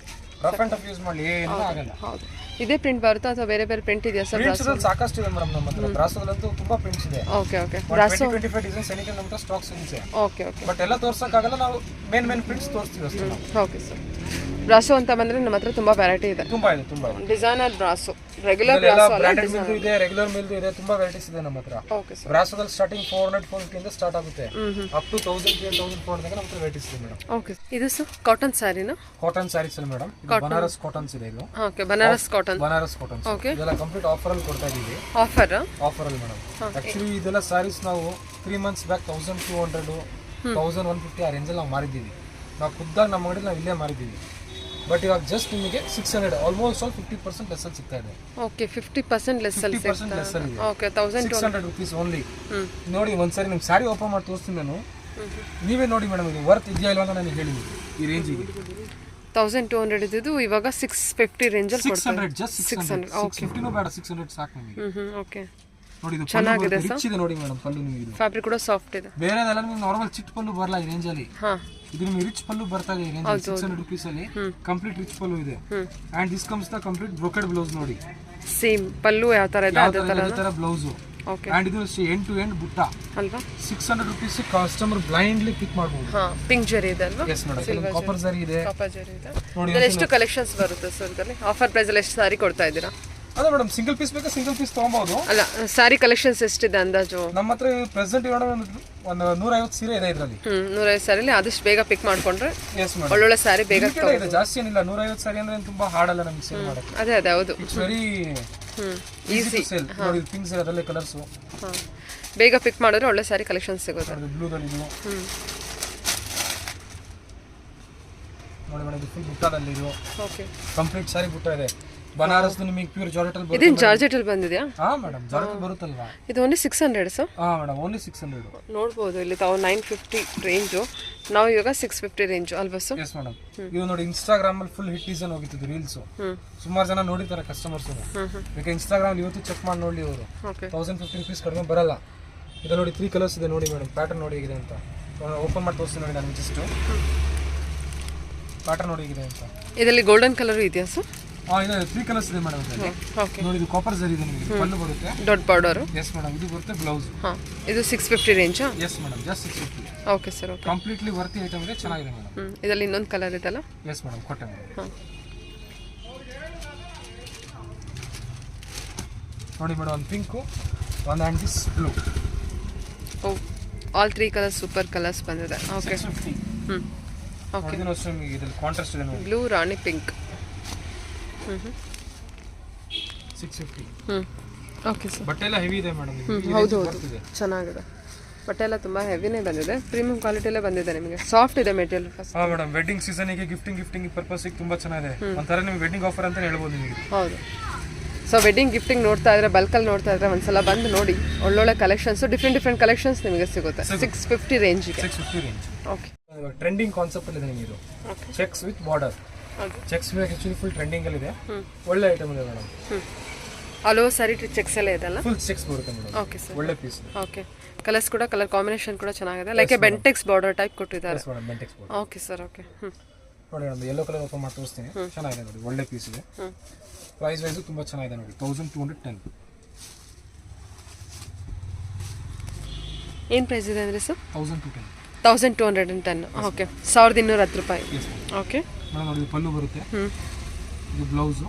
Rough and tough use ಮಾಡಿ ಏನೂ ಆಗಲ್ಲ. ಹೌದು. ಇದೇ ಪ್ರಿಂಟ್ ಬರುತ್ತಾ ಅಥವಾ ಬೇರೆ ಬೇರೆ ಪ್ರಿಂಟ್ ಇದೆಯಾ ಸರ್? ಪ್ರಿಂಟ್ಸ್ ಸಾಕಷ್ಟು ಇದೆ ಮೇಡಮ್ ನಮ್ಮ ಹತ್ರ. ಬ್ರಾಸೋದಲ್ಲಂತೂ ತುಂಬಾ ಪ್ರಿಂಟ್ಸ್ ಇದೆ. ಓಕೆ. ಓಕೆ. 25 ಡಿಸೈನ್ಸ್ ಏನಿದೆ ನಮ್ಮ ಹತ್ರ ಸ್ಟಾಕ್ ಸಿಗುತ್ತೆ. ಓಕೆ. ಓಕೆ. ಬಟ್ ಎಲ್ಲ ತೋರ್ಸಕ್ಕಾಗಲ್ಲ, ನಾವು ಮೇನ್ ಪ್ರಿಂಟ್ಸ್ ತೋರಿಸ್ತೀವಿ ಅಷ್ಟೇ. Okay sir. ಬ್ರಾಸೋ ಅಂತ ಬಂದ್ರೆ ನಮ್ಮ ಹತ್ರ ತುಂಬಾ ವೆರೈಟಿ ಇದೆ. ತುಂಬಾ ಇದೆ. ಡಿಸೈನರ್ ಬ್ರಾಸೋ, ರೆಗ್ಯುಲರ್ ಬ್ರಾಸೋ ಅಲ್ಲ, ಬ್ರಾಂಡೆಡ್ ಮಿಲ್ದು ಇದೆ, ರೆಗ್ಯುಲರ್ ಮಿಲ್ದು ಇದೆ, ತುಂಬಾ ವೆರೈಟೀಸ್ ಇದೆ ನಮ್ಮ ಹತ್ರ. Okay sir. ಬ್ರಾಸೋದಲ್ಲಿ ಸ್ಟಾರ್ಟಿಂಗ್ 400 ಇಂದ ಸ್ಟಾರ್ಟ್ ಆಗುತ್ತೆ, ಅಪ್ ಟು 1000 1400 ತನಕ ನಮ್ಮ ಹತ್ರ ವೆರೈಟೀಸ್ ಇದೆ ಮೇಡಮ್. ಓಕೆ. ಇದು ಸರ್ ಕಾಟನ್ ಸ್ಯಾರಿನಾ? ಕಾಟನ್ ಸ್ಯಾರೀಸ್ ಅಲ್ಲ ಮೇಡಮ್, ಇದು ಬನಾರಸ್ ಕಾಟನ್ಸ್ ಇದೆ. ಇದು okay, Banaras cotton. Banaras cottons. Okay. ಇದೆಲ್ಲ ಕಂಪ್ಲೀಟ್ ಆಫರ್ ಅಲ್ಲಿ ಕೊಡ್ತಾ ಇದೀವಿ. ಆಫರ್ ಅಲ್ಲಿ ಮೇಡಮ್. ಆಕ್ಚುಲಿ ಇದೆಲ್ಲ ಸ್ಯಾರೀಸ್ ನಾವು 3 ಮಂತ್ಸ್ ಬ್ಯಾಕ್ 1200 1150 ಆ ರೇಂಜ್ ಅಲ್ಲಿ ನಾವು ಮಾರಿದ್ದೀವಿ. ನಾವು ಖುದ್ದಾಗಿ ನಮ್ಮ ಅಂಗಡಿ ನಾವು ಇಲ್ಲೇ ಮಾರಿದ್ದೀವಿ. ಬಟ್ ಇವಾಗ ಜಸ್ಟ್ ನಿಮಗೆ 600, ಆಲ್ಮೋಸ್ಟ್ ಆಲ್ 50% ಲೆಸ್ ಅಲ್ಲಿ ಸಿಗ್ತಾ ಇದೆ. ಓಕೆ, 50% ಲೆಸ್ ಅಲ್ಲಿ ಸಿಗ್ತಾ ಇದೆ. Okay, 1600 rupees only. ನೋಡಿ ಒಂದ್ಸರಿ ನಿಮ್ಗೆ ಸ್ಯಾರಿ ಓಪನ್ ಮಾಡಿ ತೋರಿಸ್ತೀನಿ ನಾನು, ನೀವೇ ನೋಡಿ ಮೇಡಮ್ ಇದು ವರ್ತ್ ಇದೆಯಾ ಇಲ್ವಾ ಅಂತ ನನಗೆ ಹೇಳಿ ಈ ರೇಂಜಿಗೆ. 1200 ಇದ್ದು ಇವಾಗ 650 ರೇಂಜಲ್ಲಿ ಕೊಡ್ತಾರೆ. 600 ಜಸ್ಟ್ 600 650 ಬೇಡ 600 ಸಾಕು ನಿಮಗೆ. ಓಕೆ ನೋಡಿ ಇದು ಚೆನ್ನಾಗಿದೆ ಸರ್. ರಿಚ್ ಇದೆ ನೋಡಿ ಮೇಡಮ್ ಪಲ್ಲು ನಿಮಗೆ. ಇದು ಫ್ಯಾಬ್ರಿಕ್ ಕೂಡ ಸಾಫ್ಟ್ ಇದೆ. ಬೇರೆದೆಲ್ಲ ನಿಮಗೆ ನಾರ್ಮಲ್ ಚಿಟ್ ಪಲ್ಲು ಬರಲ್ಲ ಈ ರೇಂಜ್ ಅಲ್ಲಿ. ಇದು ನಿಮಗೆ ರಿಚ್ ಪಲ್ಲು ಬರ್ತಾ ಇದೆ ಈ ರೇಂಜ್ 600 rupees ಅಲ್ಲಿ. ಕಂಪ್ಲೀಟ್ ರಿಚ್ ಪಲ್ಲು ಇದೆ. And this comes the complete brocade blouse ನೋಡಿ. ಸೇಮ್ ಪಲ್ಲು ಯಾವ ತರ ಇದೆ ಅದೇ ತರ ಬ್ಲೌಸ್. ಓಕೆ. ಅಂಡ್ ಇದು ಎಂಡ್ ಟು ಎಂಡ್ ಬುಟ್ಟ ಅಲ್ವಾ. 600 rupees ಕಸ್ಟಮರ್ ಬ್ಲೈಂಡ್ಲಿ ಪಿಕ್ ಮಾಡಬಹುದು. ಪಿಂಕ್ ಜರಿ ಇದೆ ಅಲ್ವಾ. Yes madam. ಕಾಪರ್ ಜರಿ ಇದೆ. ಕಾಪರ್ ಜರಿ ಇದೆ. ಇದರಲ್ಲಿ ಎಷ್ಟು ಕಲೆಕ್ಷನ್ಸ್ ಬರುತ್ತೆ ಸರ್ ಇದರಲ್ಲಿ? ಆಫರ್ ಪ್ರೈಸ್ ಅಲ್ಲಿ ಎಷ್ಟು ಸಾರಿ ಕೊಡ್ತಾ ಇದ್ದೀರಾ? ಅದೇ ಮೇಡಮ್ ಸಿಂಗಲ್ ಪೀಸ್ ಬೇಕಾ ಸಿಂಗಲ್ ಪೀಸ್ ತಗೊಬಹುದು. ಅಲ್ಲ ಸಾರಿ ಕಲೆಕ್ಷನ್ಸ್ ಎಷ್ಟಿದೆ ಅಂದಾಜು? ನಮ್ಮ ಹತ್ರ ಪ್ರೆಸೆಂಟ್ ಇವಾಗ ಒಂದು 150 ಸೀರೆ ಇದೆ ಇದರಲ್ಲಿ. 150 ಸಾರಿಲಿ ಆದಷ್ಟು ಬೇಗ ಪಿಕ್ ಮಾಡ್ಕೊಂಡ್ರೆ ಎಸ್ ಮೇಡಮ್ ಒಳ್ಳೊಳ್ಳೆ ಸಾರಿ ಬೇಗ ಇದೆ. ಜಾಸ್ತಿ ಏನಿಲ್ಲ 150 ಸಾರಿ ಅಂದ್ರೆ ತುಂಬಾ ಹಾರ್ಡ್ ಅಲ್ಲ ನಮಗೆ ಸೇಲ್ ಮಾಡೋಕೆ. ಅದೇ ಹೌದು. It's very easy sale. ನೋಡಿ ಪಿಂಕ್ಸ್ ಅದರಲ್ಲಿ ಕಲರ್ಸ್. ಬೇಗ ಪಿಕ್ ಮಾಡಿದ್ರೆ ಒಳ್ಳೆ ಸಾರಿ ಕಲೆಕ್ಷನ್ಸ್ ಸಿಗುತ್ತೆ. ಬ್ಲೂ ದಲ್ಲಿ ಇದು ನೋಡಿ ಮೇಡಮ್. ಇದು ಫುಲ್ ಬುಟ್ಟಾದಲ್ಲಿ ಇದು. ಓಕೆ. ಕಂಪ್ಲೀಟ್ ಸಾರಿ ಬುಟ್ಟ ಇದೆ. ಬನಾರಸ್ ನಿಮಗೆ ಪ್ಯೂರ್ ಜಾರ್ಜೆಟ್ ಅಲ್ಲಿ ಇದೆನ್ ಜಾರ್ಜೆಟ್ ಅಲ್ಲಿ ಬಂದಿದೆಯಾ? ಹಾ ಮೇಡಮ್ ಜಾರ್ಜೆಟ್ ಬರುತ್ತಲ್ವಾ. ಇದು ಓನ್ಲಿ 600 ಸರ್. ಹಾ ಮೇಡಮ್ ಓನ್ಲಿ 600. ನೋಡಬಹುದು ಇಲ್ಲಿ 950 ರೇಂಜ್. ನಾವು ಇವಾಗ 650 ರೇಂಜ್ ಅಲ್ವಾ ಸರ್? Yes madam. ಇದು ನೋಡಿ ಇನ್ಸ್ಟಾಗ್ರಾಮ್ ಅಲ್ಲಿ ಫುಲ್ ಹಿಟ್ ಡಿಸೈನ್ ಹೋಗಿತ್ತು ರೀಲ್ಸ್. ಸುಮಾರು ಜನ ನೋಡಿದ್ದಾರೆ ಕಸ್ಟಮರ್ಸ್. ಬೇಕಾದ್ರೆ ಇನ್ಸ್ಟಾಗ್ರಾಮ್ ಇವತ್ತು ಚೆಕ್ ಮಾಡಿ ನೋಡಿ ಅವರು. 1050 rupees ಕಡಿಮೆ ಬರಲ್ಲ. ಇದು ನೋಡಿ 3 ಕಲರ್ಸ್ ಇದೆ ನೋಡಿ ಮೇಡಮ್. ಪ್ಯಾಟರ್ನ್ ನೋಡಿ ಹೇಗಿದೆ ಅಂತ ಓಪನ್ ಮಾಡಿ ತೋರಿಸ್ತೀನಿ ನೋಡಿ ನಾನು ಜಸ್ಟ್. ಪ್ಯಾಟರ್ನ್ ನೋಡಿ ಹೇಗಿದೆ ಅಂತ. ಇದರಲ್ಲಿ ಗೋಲ್ಡನ್ ಕಲರ್ ಇದೆಯಾ ಸರ್? ಇದೆ 3 ಕಲರ್ಸ್ ಇದೆ ಮೇಡಮ್ ಇದರಲ್ಲಿ. ಓಕೆ. ನೋಡಿ ಇದು ಕಾಪರ್ ಜರಿ ಇದೆ ನಿಮಗೆ. ಪಲ್ಲು ಬರುತ್ತೆ ದೊಡ್ಡ ಬಾರ್ಡರ್. S madam. ಇದು ಬರುತ್ತೆ ಬ್ಲೌಸ್. ಇದು 650 range. Yes madam just 650. Okay sir. Okay. Completely worthy item ಇದೆ. ಚೆನ್ನಾಗಿದೆ ಮೇಡಮ್. ಇದರಲ್ಲಿ ಇನ್ನೊಂದು ಕಲರ್ ಇದೆಲ್ಲ. ಎಸ್ ಮೇಡಮ್ ಕೊಟ್ಟೆ ಮೇಡಮ್. ನೋಡಿ ಮೇಡಮ್ ಒಂದು ಪಿಂಕ್ ಒಂದು and this blue. Oh all 3 colours super colours ಬಂದಿದೆ. ಓಕೆ. 650. ಓಕೆ. ಇದನ್ನು ಅಷ್ಟೇ ನಿಮಗೆ ಇದರಲ್ಲಿ ಕಾಂಟ್ರಾಸ್ಟ್ ಇದೆ ನೋಡಿ. Blue rani pink. 650. Okay sir. ಬಟ್ಟೆ ಎಲ್ಲ ಹೆವಿ ಇದೆ ಮೇಡಮ್. ಹೌದು ಚೆನ್ನಾಗಿದೆ. ಬಟ್ಟೆ ಎಲ್ಲ ತುಂಬಾ ಹೆವಿನೇ ಬಂದಿದೆ. ಪ್ರೀಮಿಯಂ ಕ್ವಾಲಿಟಿಯಲ್ಲೇ ಬಂದಿದೆ ನಿಮಗೆ. ಸಾಫ್ಟ್ ಇದೆ ಮೆಟೀರಿಯಲ್. ಹಾ ಮೇಡಮ್. ವೆಡ್ಡಿಂಗ್ ಸೀಸನ್ಗೆ ಗಿಫ್ಟಿಂಗ್ ಪರ್ಪಸ್ಗೆ ತುಂಬಾ ಚೆನ್ನಾಗಿದೆ. ಒಂಥರ ನಿಮಗೆ ವೆಡ್ಡಿಂಗ್ ಆಫರ್ ಅಂತ ಹೇಳ್ಬೋದು ನಿಮಗೆ. ಹೌದು. ಸೊ ವೆಡ್ಡಿಂಗ್ ಗಿಫ್ಟಿಂಗ್ ನೋಡ್ತಾ ಇದ್ರೆ ಬಲ್ಕಲ್ಲಿ ನೋಡ್ತಾ ಇದ್ರೆ ಒಂದ್ಸಲ ಬಂದು ನೋಡಿ. ಒಳ್ಳೊಳ್ಳೆ ಕಲೆಕ್ಷನ್ಸ್ ಡಿಫ್ರೆಂಟ್ ಕಲೆಕ್ಷನ್ಸ್ ನಿಮಗೆ ಸಿಗುತ್ತೆ 650 ರೇಂಜ್ಗೆ. 650 ರೇಂಜ್. ಓಕೆ. ಟ್ರೆಂಡಿಂಗ್ ಕಾನ್ಸೆಪ್ಟ್ ಇದೆ ನಿಮಗೆ ಇದು. Cheques with border. Cheques actually full trending ಅಲ್ಲಿ ಇದೆ. ಒಳ್ಳೆ ಐಟಮ್ ಇದೆ ಮೇಡಮ್. ಆಲ್ ಓವರ್ ಸಾರಿ ಚೆಕ್ಸ್ ಎಲ್ಲ ಇದೆಲ್ಲ. ಫುಲ್ ಚೆಕ್ಸ್ ಬರುತ್ತೆ ಮೇಡಮ್. Okay sir. ಒಳ್ಳೆ ಪೀಸ್. ಓಕೆ. ಕಲರ್ಸ್ ಕೂಡ ಕಲರ್ ಕಾಂಬಿನೇಷನ್ ಕೂಡ ಚೆನ್ನಾಗಿದೆ. ಲೈಕ್ ಬೆಂಟೆಕ್ಸ್ ಬಾರ್ಡರ್ ಟೈಪ್ ಕೊಟ್ಟಿದ್ದಾರೆ. Yes madam Bentex border. Okay sir. Okay. ನೋಡಿ ಒಂದು ಯೆಲ್ಲೋ ಕಲರ್ ಓಪನ್ ಮಾಡಿ ತೋರಿಸ್ತೀನಿ. ಚೆನ್ನಾಗಿದೆ ನೋಡಿ. ಒಳ್ಳೆ ಪೀಸ್ ಇದೆ. ಪ್ರೈಸ್ ವೈಸ್ ತುಂಬಾ ಚೆನ್ನಾಗಿದೆ ನೋಡಿ. 1210. ಏನು ಪ್ರೈಸ್ ಇದೆ ಅಂದರೆ ಸರ್? 1210. ಓಕೆ. 1210 ರೂಪಾಯಿ. ಓಕೆ. ಮೇಡಮ್ ನೋಡಿ ಪಲ್ಲು ಬರುತ್ತೆ. ಇದು blouse.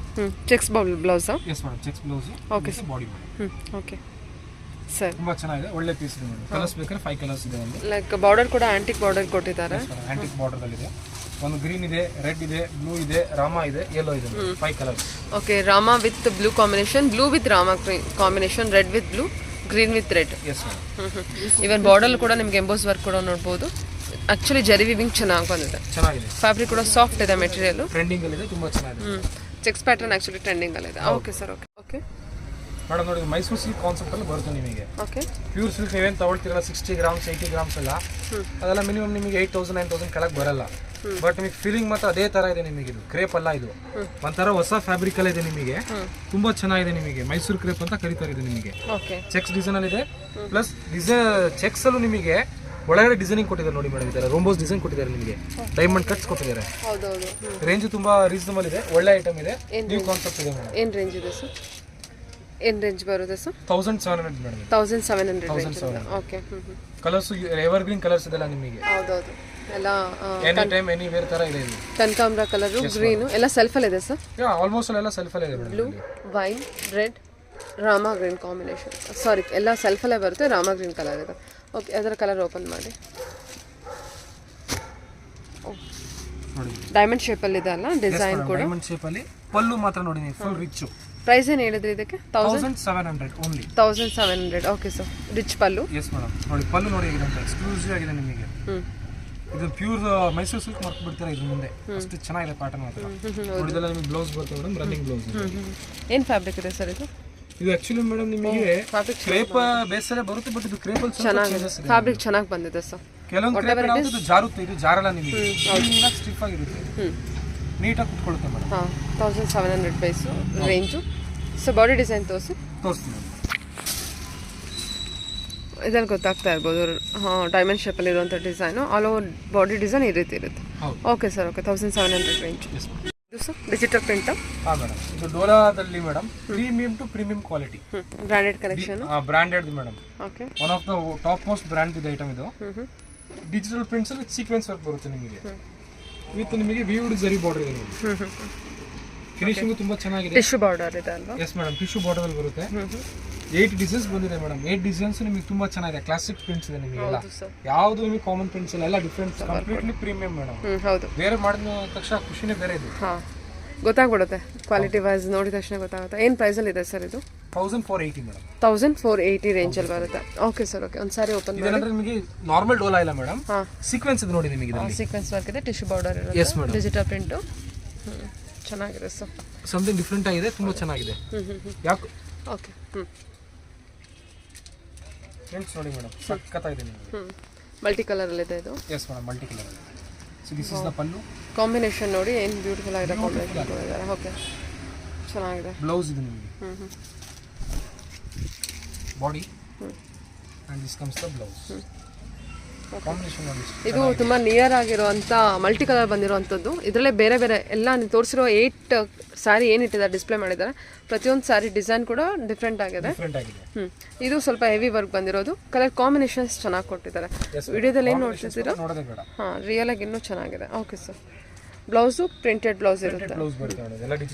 Cheques blouse. Yes madam cheques blouse. Okay sir. Body. Okay sir. ತುಂಬಾ ಚೆನ್ನಾಗಿದೆ. ಒಳ್ಳೆ ಪೀಸ್ ಇದೆ ಮೇಡಮ್. ಕಲರ್ಸ್ ಬೇಕಾದ್ರೆ 5 ಕಲರ್ಸ್ ಇದೆ. ಲೈಕ್ ಬಾರ್ಡರ್ ಕೂಡ ಆಂಟಿಕ್ ಬಾರ್ಡರ್ ಕೊಟ್ಟಿದ್ದಾರೆ. ಆಂಟಿಕ್ ಬಾರ್ಡರ್ ಅಲ್ಲಿ ಇದೆ. ಒಂದು ಗ್ರೀನ್ ಇದೆ, ರೆಡ್ ಇದೆ, ಬ್ಲೂ ಇದೆ, ರಾಮಾ ಇದೆ, ಯೆಲ್ಲೋ ಇದೆ. 5 colours. Okay. Rama with blue combination, blue with Rama combination, red with blue, green with red. Yes madam. Even border ಕೂಡ ನಿಮ್ಗೆ ಎಂಬೋಸ್ ವರ್ಕ್ ಕೂಡ ನೋಡಬಹುದು. ಆಕ್ಚುಲಿ ಜರಿ ವಿವಿಂಗ್ ಚೆನ್ನಾಗಿ ಬಂದಿದೆ. ಚೆನ್ನಾಗಿದೆ. ಫ್ಯಾಬ್ರಿಕ್ ಕೂಡ ಸಾಫ್ಟ್ ಇದೆ. ಮೆಟೀರಿಯಲ್ ಟ್ರೆಂಡಿಂಗ್ ಅಲ್ಲಿ ಇದೆ. ತುಂಬಾ ಚೆನ್ನಾಗಿದೆ. ಚೆಕ್ಸ್ ಪ್ಯಾಟರ್ನ್ ಆಕ್ಚುಲಿ ಟ್ರೆಂಡಿಂಗ್ ಅಲ್ಲಿ ಇದೆ. Okay sir. Okay. Okay madam ನೋಡಿ ಮೈಸೂರು ಸಿಲ್ಕ್ ಕಾನ್ಸೆಪ್ಟ್ ಅಲ್ಲಿ ಬರುತ್ತೆ ನಿಮಗೆ. ಓಕೆ. ಪ್ಯೂರ್ ಸಿಲ್ಕ್ ನೀವೇನು ತಗೊಳ್ತೀರಲ್ಲ 60 ಗ್ರಾಮ್ಸ್ 80 ಗ್ರಾಮ್ಸ್ ಎಲ್ಲ ಅದೆಲ್ಲ ಮಿನಿಮಮ್ ನಿಮಗೆ 8000 9000 ಕೆಳಗೆ ಬರಲ್ಲ. ಬಟ್ ನಿಮಗೆ ಫೀಲಿಂಗ್ ಮಾತ್ರ ಅದೇ ತರ ಇದೆ ನಿಮಗೆ. ಇದು ಕ್ರೇಪ್ ಅಲ್ಲ, ಇದು ಒಂಥರ ಹೊಸ ಫ್ಯಾಬ್ರಿಕ್ ಅಲ್ಲಿ ಇದೆ ನಿಮಗೆ. ತುಂಬಾ ಚೆನ್ನಾಗಿದೆ. ನಿಮಗೆ ಮೈಸೂರು ಕ್ರೇಪ್ ಅಂತ ಕರೀತಾರೆ ಇದು ನಿಮಗೆ. ಚೆಕ್ಸ್ ಡಿಸೈನ್ ಅಲ್ಲಿ ಇದೆ. ಪ್ಲಸ್ ಚೆಕ್ಸ್ ಅಲ್ಲೂ ನಿಮಗೆ ಒಳಗಡೆ ಡಿಸೈನಿಂಗ್ ಕೊಟ್ಟಿದ್ದಾರೆ ನೋಡಿ ಮೇಡಮ್. ಇದರ ರೋಂಬೋಸ್ ಡಿಸೈನ್ ಕೊಟ್ಟಿದ್ದಾರೆ ನಿಮಗೆ. ಡೈಮಂಡ್ ಕಟ್ಸ್ ಕೊಟ್ಟಿದ್ದಾರೆ. ರೇಂಜ್ ತುಂಬಾ ರೀಸನಬಲ್ ಇದೆ. ಒಳ್ಳೆ ಐಟಮ್ ಇದೆ. ನ್ಯೂ ಕಾನ್ಸೆಪ್ಟ್ ಇದೆ ಮೇಡಮ್. ಏನು ರೇಂಜ್ ಇದೆ ಸರ್? ಏನು ರೇಂಜ್ ಬರುತ್ತೆ sir? 1700 madam. 1700. Okay. Colours ever green colours ಇದೆಲ್ಲ ನಿಮಗೆ. ಹೌದೌದು. ಎಲ್ಲ ಎನಿ ಟೈಮ್ ಎನಿ ವೇರ್ ತರ ಇದೆ. ಇದು ಕನಕಾಂಬರ ಕಲರ್, ಗ್ರೀನ್ ಎಲ್ಲ ಸೆಲ್ಫ್ ಅಲ್ಲಿ ಇದೆ ಸರ್. ಯಾ ಆಲ್ಮೋಸ್ಟ್ ಎಲ್ಲ ಸೆಲ್ಫ್ ಅಲ್ಲಿ ಇದೆ madam. Blue, wine, red, Rama green combination. Sari ಎಲ್ಲ ಸೆಲ್ಫ್ ಅಲ್ಲೇ ಬರುತ್ತೆ. ರಾಮಾ ಗ್ರೀನ್ ಕಲರ್ ಇದೆ. ಓಕೆ. ಅದರ ಕಲರ್ ಓಪನ್ ಮಾಡಿ. ಡೈಮಂಡ್ ಶೇಪ್ ಅಲ್ಲಿ ಇದೆ ಅಲ್ಲ ಡಿಸೈನ್ ಕೂಡ. ಡೈಮಂಡ್ ಶೇಪ್ ಅಲ್ಲಿ ಪಲ್ಲು ಮಾತ್ರ ನೋಡಿ ನೀವು ಫುಲ್ ರಿಚ್. ಪ್ರೈಸ್ ಏನು ಹೇಳಿದ್ರಿ ಇದಕ್ಕೆ? 1700 only. 1700. Okay sir. Rich pallu. Yes madam. ನೋಡಿ ಪಲ್ಲು ನೋಡಿ ಹೇಗಿದೆ ಅಂತ ಎಕ್ಸ್ಕ್ಲೂಸಿವ್ ಆಗಿದೆ ನಿಮಗೆ. ಇದು ಪ್ಯೂರ್ ಮೈಸೂರು ಸಿಲ್ಕ್ ಮಾರ್ಕ್ ಬಿಡ್ತಾರೆ ಇದ್ರ ಮುಂದೆ. ಅಷ್ಟು ಚೆನ್ನಾಗಿದೆ ಪ್ಯಾಟರ್ನ್ ಮಾತ್ರ. ನೋಡಿ ಇದೆಲ್ಲ ನಿಮಗೆ ಬ್ಲೌಸ್ ಬರುತ್ತೆ ಮೇಡಮ್. Running blouse. ಏನು ಫ್ಯಾಬ್ರಿಕ್ ಇದೆ ಸರ್ ಇದು? ಇದು ಆಕ್ಚುಲಿ ಮೇಡಮ್ ನಿಮಗೆ ಕ್ರೇಪ್ ಬೇಸ್ ಅಲ್ಲೇ ಬರುತ್ತೆ. ಬಟ್ ಇದು ಕ್ರೇಪ್ ಅಲ್ಲಿ ಚೆನ್ನಾಗಿ ಫ್ಯಾಬ್ರಿಕ್ ಚೆನ್ನಾಗಿ ಬಂದಿದೆ ಸರ್. ಕೆಲವೊಂದು ಕ್ರೇಪ್ ಇದು ಜಾರುತ್ತೆ, ಇದು ಜಾರಲ್ಲ ನಿಮಗೆ. ಸ್ಟಿಫ್ ಆಗಿರುತ್ತೆ. ನೀಟಾಗಿ ಕುತ್ಕೊಳ್ಳುತ್ತೆ ಮೇಡಮ್. ಹಾಂ 1700 price range. So body design ತೋರಿಸ್ತೀನಿ. ಇದ್ರಲ್ಲಿ ಗೊತ್ತಾಗ್ತಾ ಇರ್ಬೋದು ಡೈಮಂಡ್ ಶೇಪಲ್ಲಿ ಇರುವಂಥ design. All over body design ಈ ರೀತಿ ಇರುತ್ತೆ. Okay sir, okay 1700 range. ಇದು ಸರ್ ಡಿಜಿಟಲ್ ಪ್ರಿಂಟು. ಹಾಂ ಮೇಡಮ್, ಇದು ಡೋಲಾದಲ್ಲಿ madam premium to premium quality branded collection. Branded madam. Okay, one of the top most brand ಇದೆ ಐಟಮ್ ಇದು. ಡಿಜಿಟಲ್ ಪ್ರಿಂಟ್ಸ್ ಅಲ್ಲಿ ಸೀಕ್ವೆನ್ಸ್ ವರ್ಕ್ ಬರುತ್ತೆ ನಿಮಗೆ. ವಿತ್ ನಿಮಗೆ ವೀವ್ಡ್ ಜರಿ ಬಾರ್ಡರ್ ಇದೆ ನೋಡಿ. ಫಿನಿಶಿಂಗ್ ತುಂಬಾ ಚೆನ್ನಾಗಿದೆ. ಟಿಶ್ಯೂ ಬಾರ್ಡರ್ ಇದೆ ಅಲ್ವಾ? ಎಸ್ ಮೇಡಮ್, ಟಿಶ್ಯೂ ಬಾರ್ಡರ್ ಅಲ್ಲಿ ಬರುತ್ತೆ. 8 ಡಿಸೈನ್ಸ್ ಬಂದಿದೆ ಮೇಡಮ್. 8 ಡಿಸೈನ್ಸ್ ನಿಮಗೆ ತುಂಬಾ ಚೆನ್ನಾಗಿದೆ. ಕ್ಲಾಸಿಕ್ ಪ್ರಿಂಟ್ಸ್ ಇದೆ ನಿಮಗೆಲ್ಲ. ಯಾವುದು ನಿಮಗೆ ಕಾಮನ್ ಪ್ರಿಂಟ್ಸ್ ಇಲ್ಲ, ಎಲ್ಲ ಡಿಫ್ರೆಂಟ್, ಕಂಪ್ಲೀಟ್ಲಿ ಪ್ರೀಮಿಯಂ ಮೇಡಮ್. ಹೌದು, ಬೇರೆ ಮಾಡಿದ ತಕ್ಷಣ ಖುಷಿನೇ ಬೇರೆ ಇದೆ. ಹಾಂ, ಗೊತ್ತಾಗ್ಬಿಡುತ್ತೆ ಕ್ವಾಲಿಟಿ ವೈಸ್ ನೋಡಿದ ತಕ್ಷಣ ಗೊತ್ತಾಗುತ್ತೆ. ಏನು ಪ್ರೈಸಲ್ಲಿ ಇದೆ ಸರ್ ಇದು? 1480 ಮೇಡಮ್. 1480 ರೇಂಜಲ್ಲಿ ಬರುತ್ತೆ. Okay sir, okay. ಒಂದು ಸಾರಿ ಓಪನ್ ಮಾಡಿ. ಇದೇನಂದ್ರೆ ನಿಮಗೆ ನಾರ್ಮಲ್ ಡೋಲಾ ಇಲ್ಲ ಮೇಡಮ್, ಸೀಕ್ವೆನ್ಸ್ ಇದೆ ನೋಡಿ ನಿಮಗೆ. ಇದರಲ್ಲಿ ಸೀಕ್ವೆನ್ಸ್ ವರ್ಕ್ ಇದೆ, ಟಿಶ್ಯೂ ಬಾರ್ಡರ್ ಇರುತ್ತೆ. ಎಸ್ ಮೇಡಮ್, ಡಿಜಿಟಲ್ ಪ್ರಿಂಟು ಚೆನ್ನಾಗಿದೆ ಸರ್. ಸಮಥಿಂಗ್ ಡಿಫ್ರೆಂಟ್ ಆಗಿದೆ, ತುಂಬಾ ಚೆನ್ನಾಗಿದೆ. ಯಾಕೆ? ಓಕೆ, ಪ್ರಿಂಟ್ಸ್ ನೋಡಿ ಮೇಡಮ್, ಸಕ್ಕತ್ತಾಗಿದೆ ನಿಮಗೆ. ಮಲ್ಟಿ ಕಲರಲ್ಲಿ ಇದೆ ಇದು. Yes madam, multi colour. So this is the pallu. Combination ನೋಡಿ ಏನು ಬ್ಯೂಟಿಫುಲ್ ಆಗಿದೆ. ಕಾಂಬಿನೇಷನ್ ಕೊಟ್ಟಿದ್ದಾರೆ. ಓಕೆ, ಚೆನ್ನಾಗಿದೆ. ಬ್ಲೌಸ್ ಇದೆ ನಿಮಗೆ. Body and this comes the blouse. Combination ನೋಡಿ. ಇದು ತುಂಬ ನಿಯರ್ ಆಗಿರುವಂಥ ಮಲ್ಟಿ ಕಲರ್ ಬಂದಿರುವಂಥದ್ದು. ಇದರಲ್ಲೇ ಬೇರೆ ಬೇರೆ ಎಲ್ಲ ನೀವು ತೋರಿಸಿರೋ 8 ಸ್ಯಾರಿ ಏನಿಟ್ಟಿದ್ದಾರೆ ಡಿಸ್ಪ್ಲೇ ಮಾಡಿದ್ದಾರೆ, ಪ್ರತಿಯೊಂದು ಸ್ಯಾರಿ ಡಿಸೈನ್ ಕೂಡ ಡಿಫ್ರೆಂಟ್ ಆಗಿದೆ. ಇದು ಸ್ವಲ್ಪ ಹೆವಿ ವರ್ಕ್ ಬಂದಿರೋದು. ಕಲರ್ ಕಾಂಬಿನೇಷನ್ಸ್ ಚೆನ್ನಾಗಿ ಕೊಟ್ಟಿದ್ದಾರೆ. ವಿಡಿಯೋದಲ್ಲಿ ಏನು ನೋಡ್ತಿದ್ದೀರಾ? ಹಾಂ, ರಿಯಲ್ ಆಗಿ ಇನ್ನೂ ಚೆನ್ನಾಗಿದೆ. Okay sir. Blouse printed blouse ಇರುತ್ತೆ.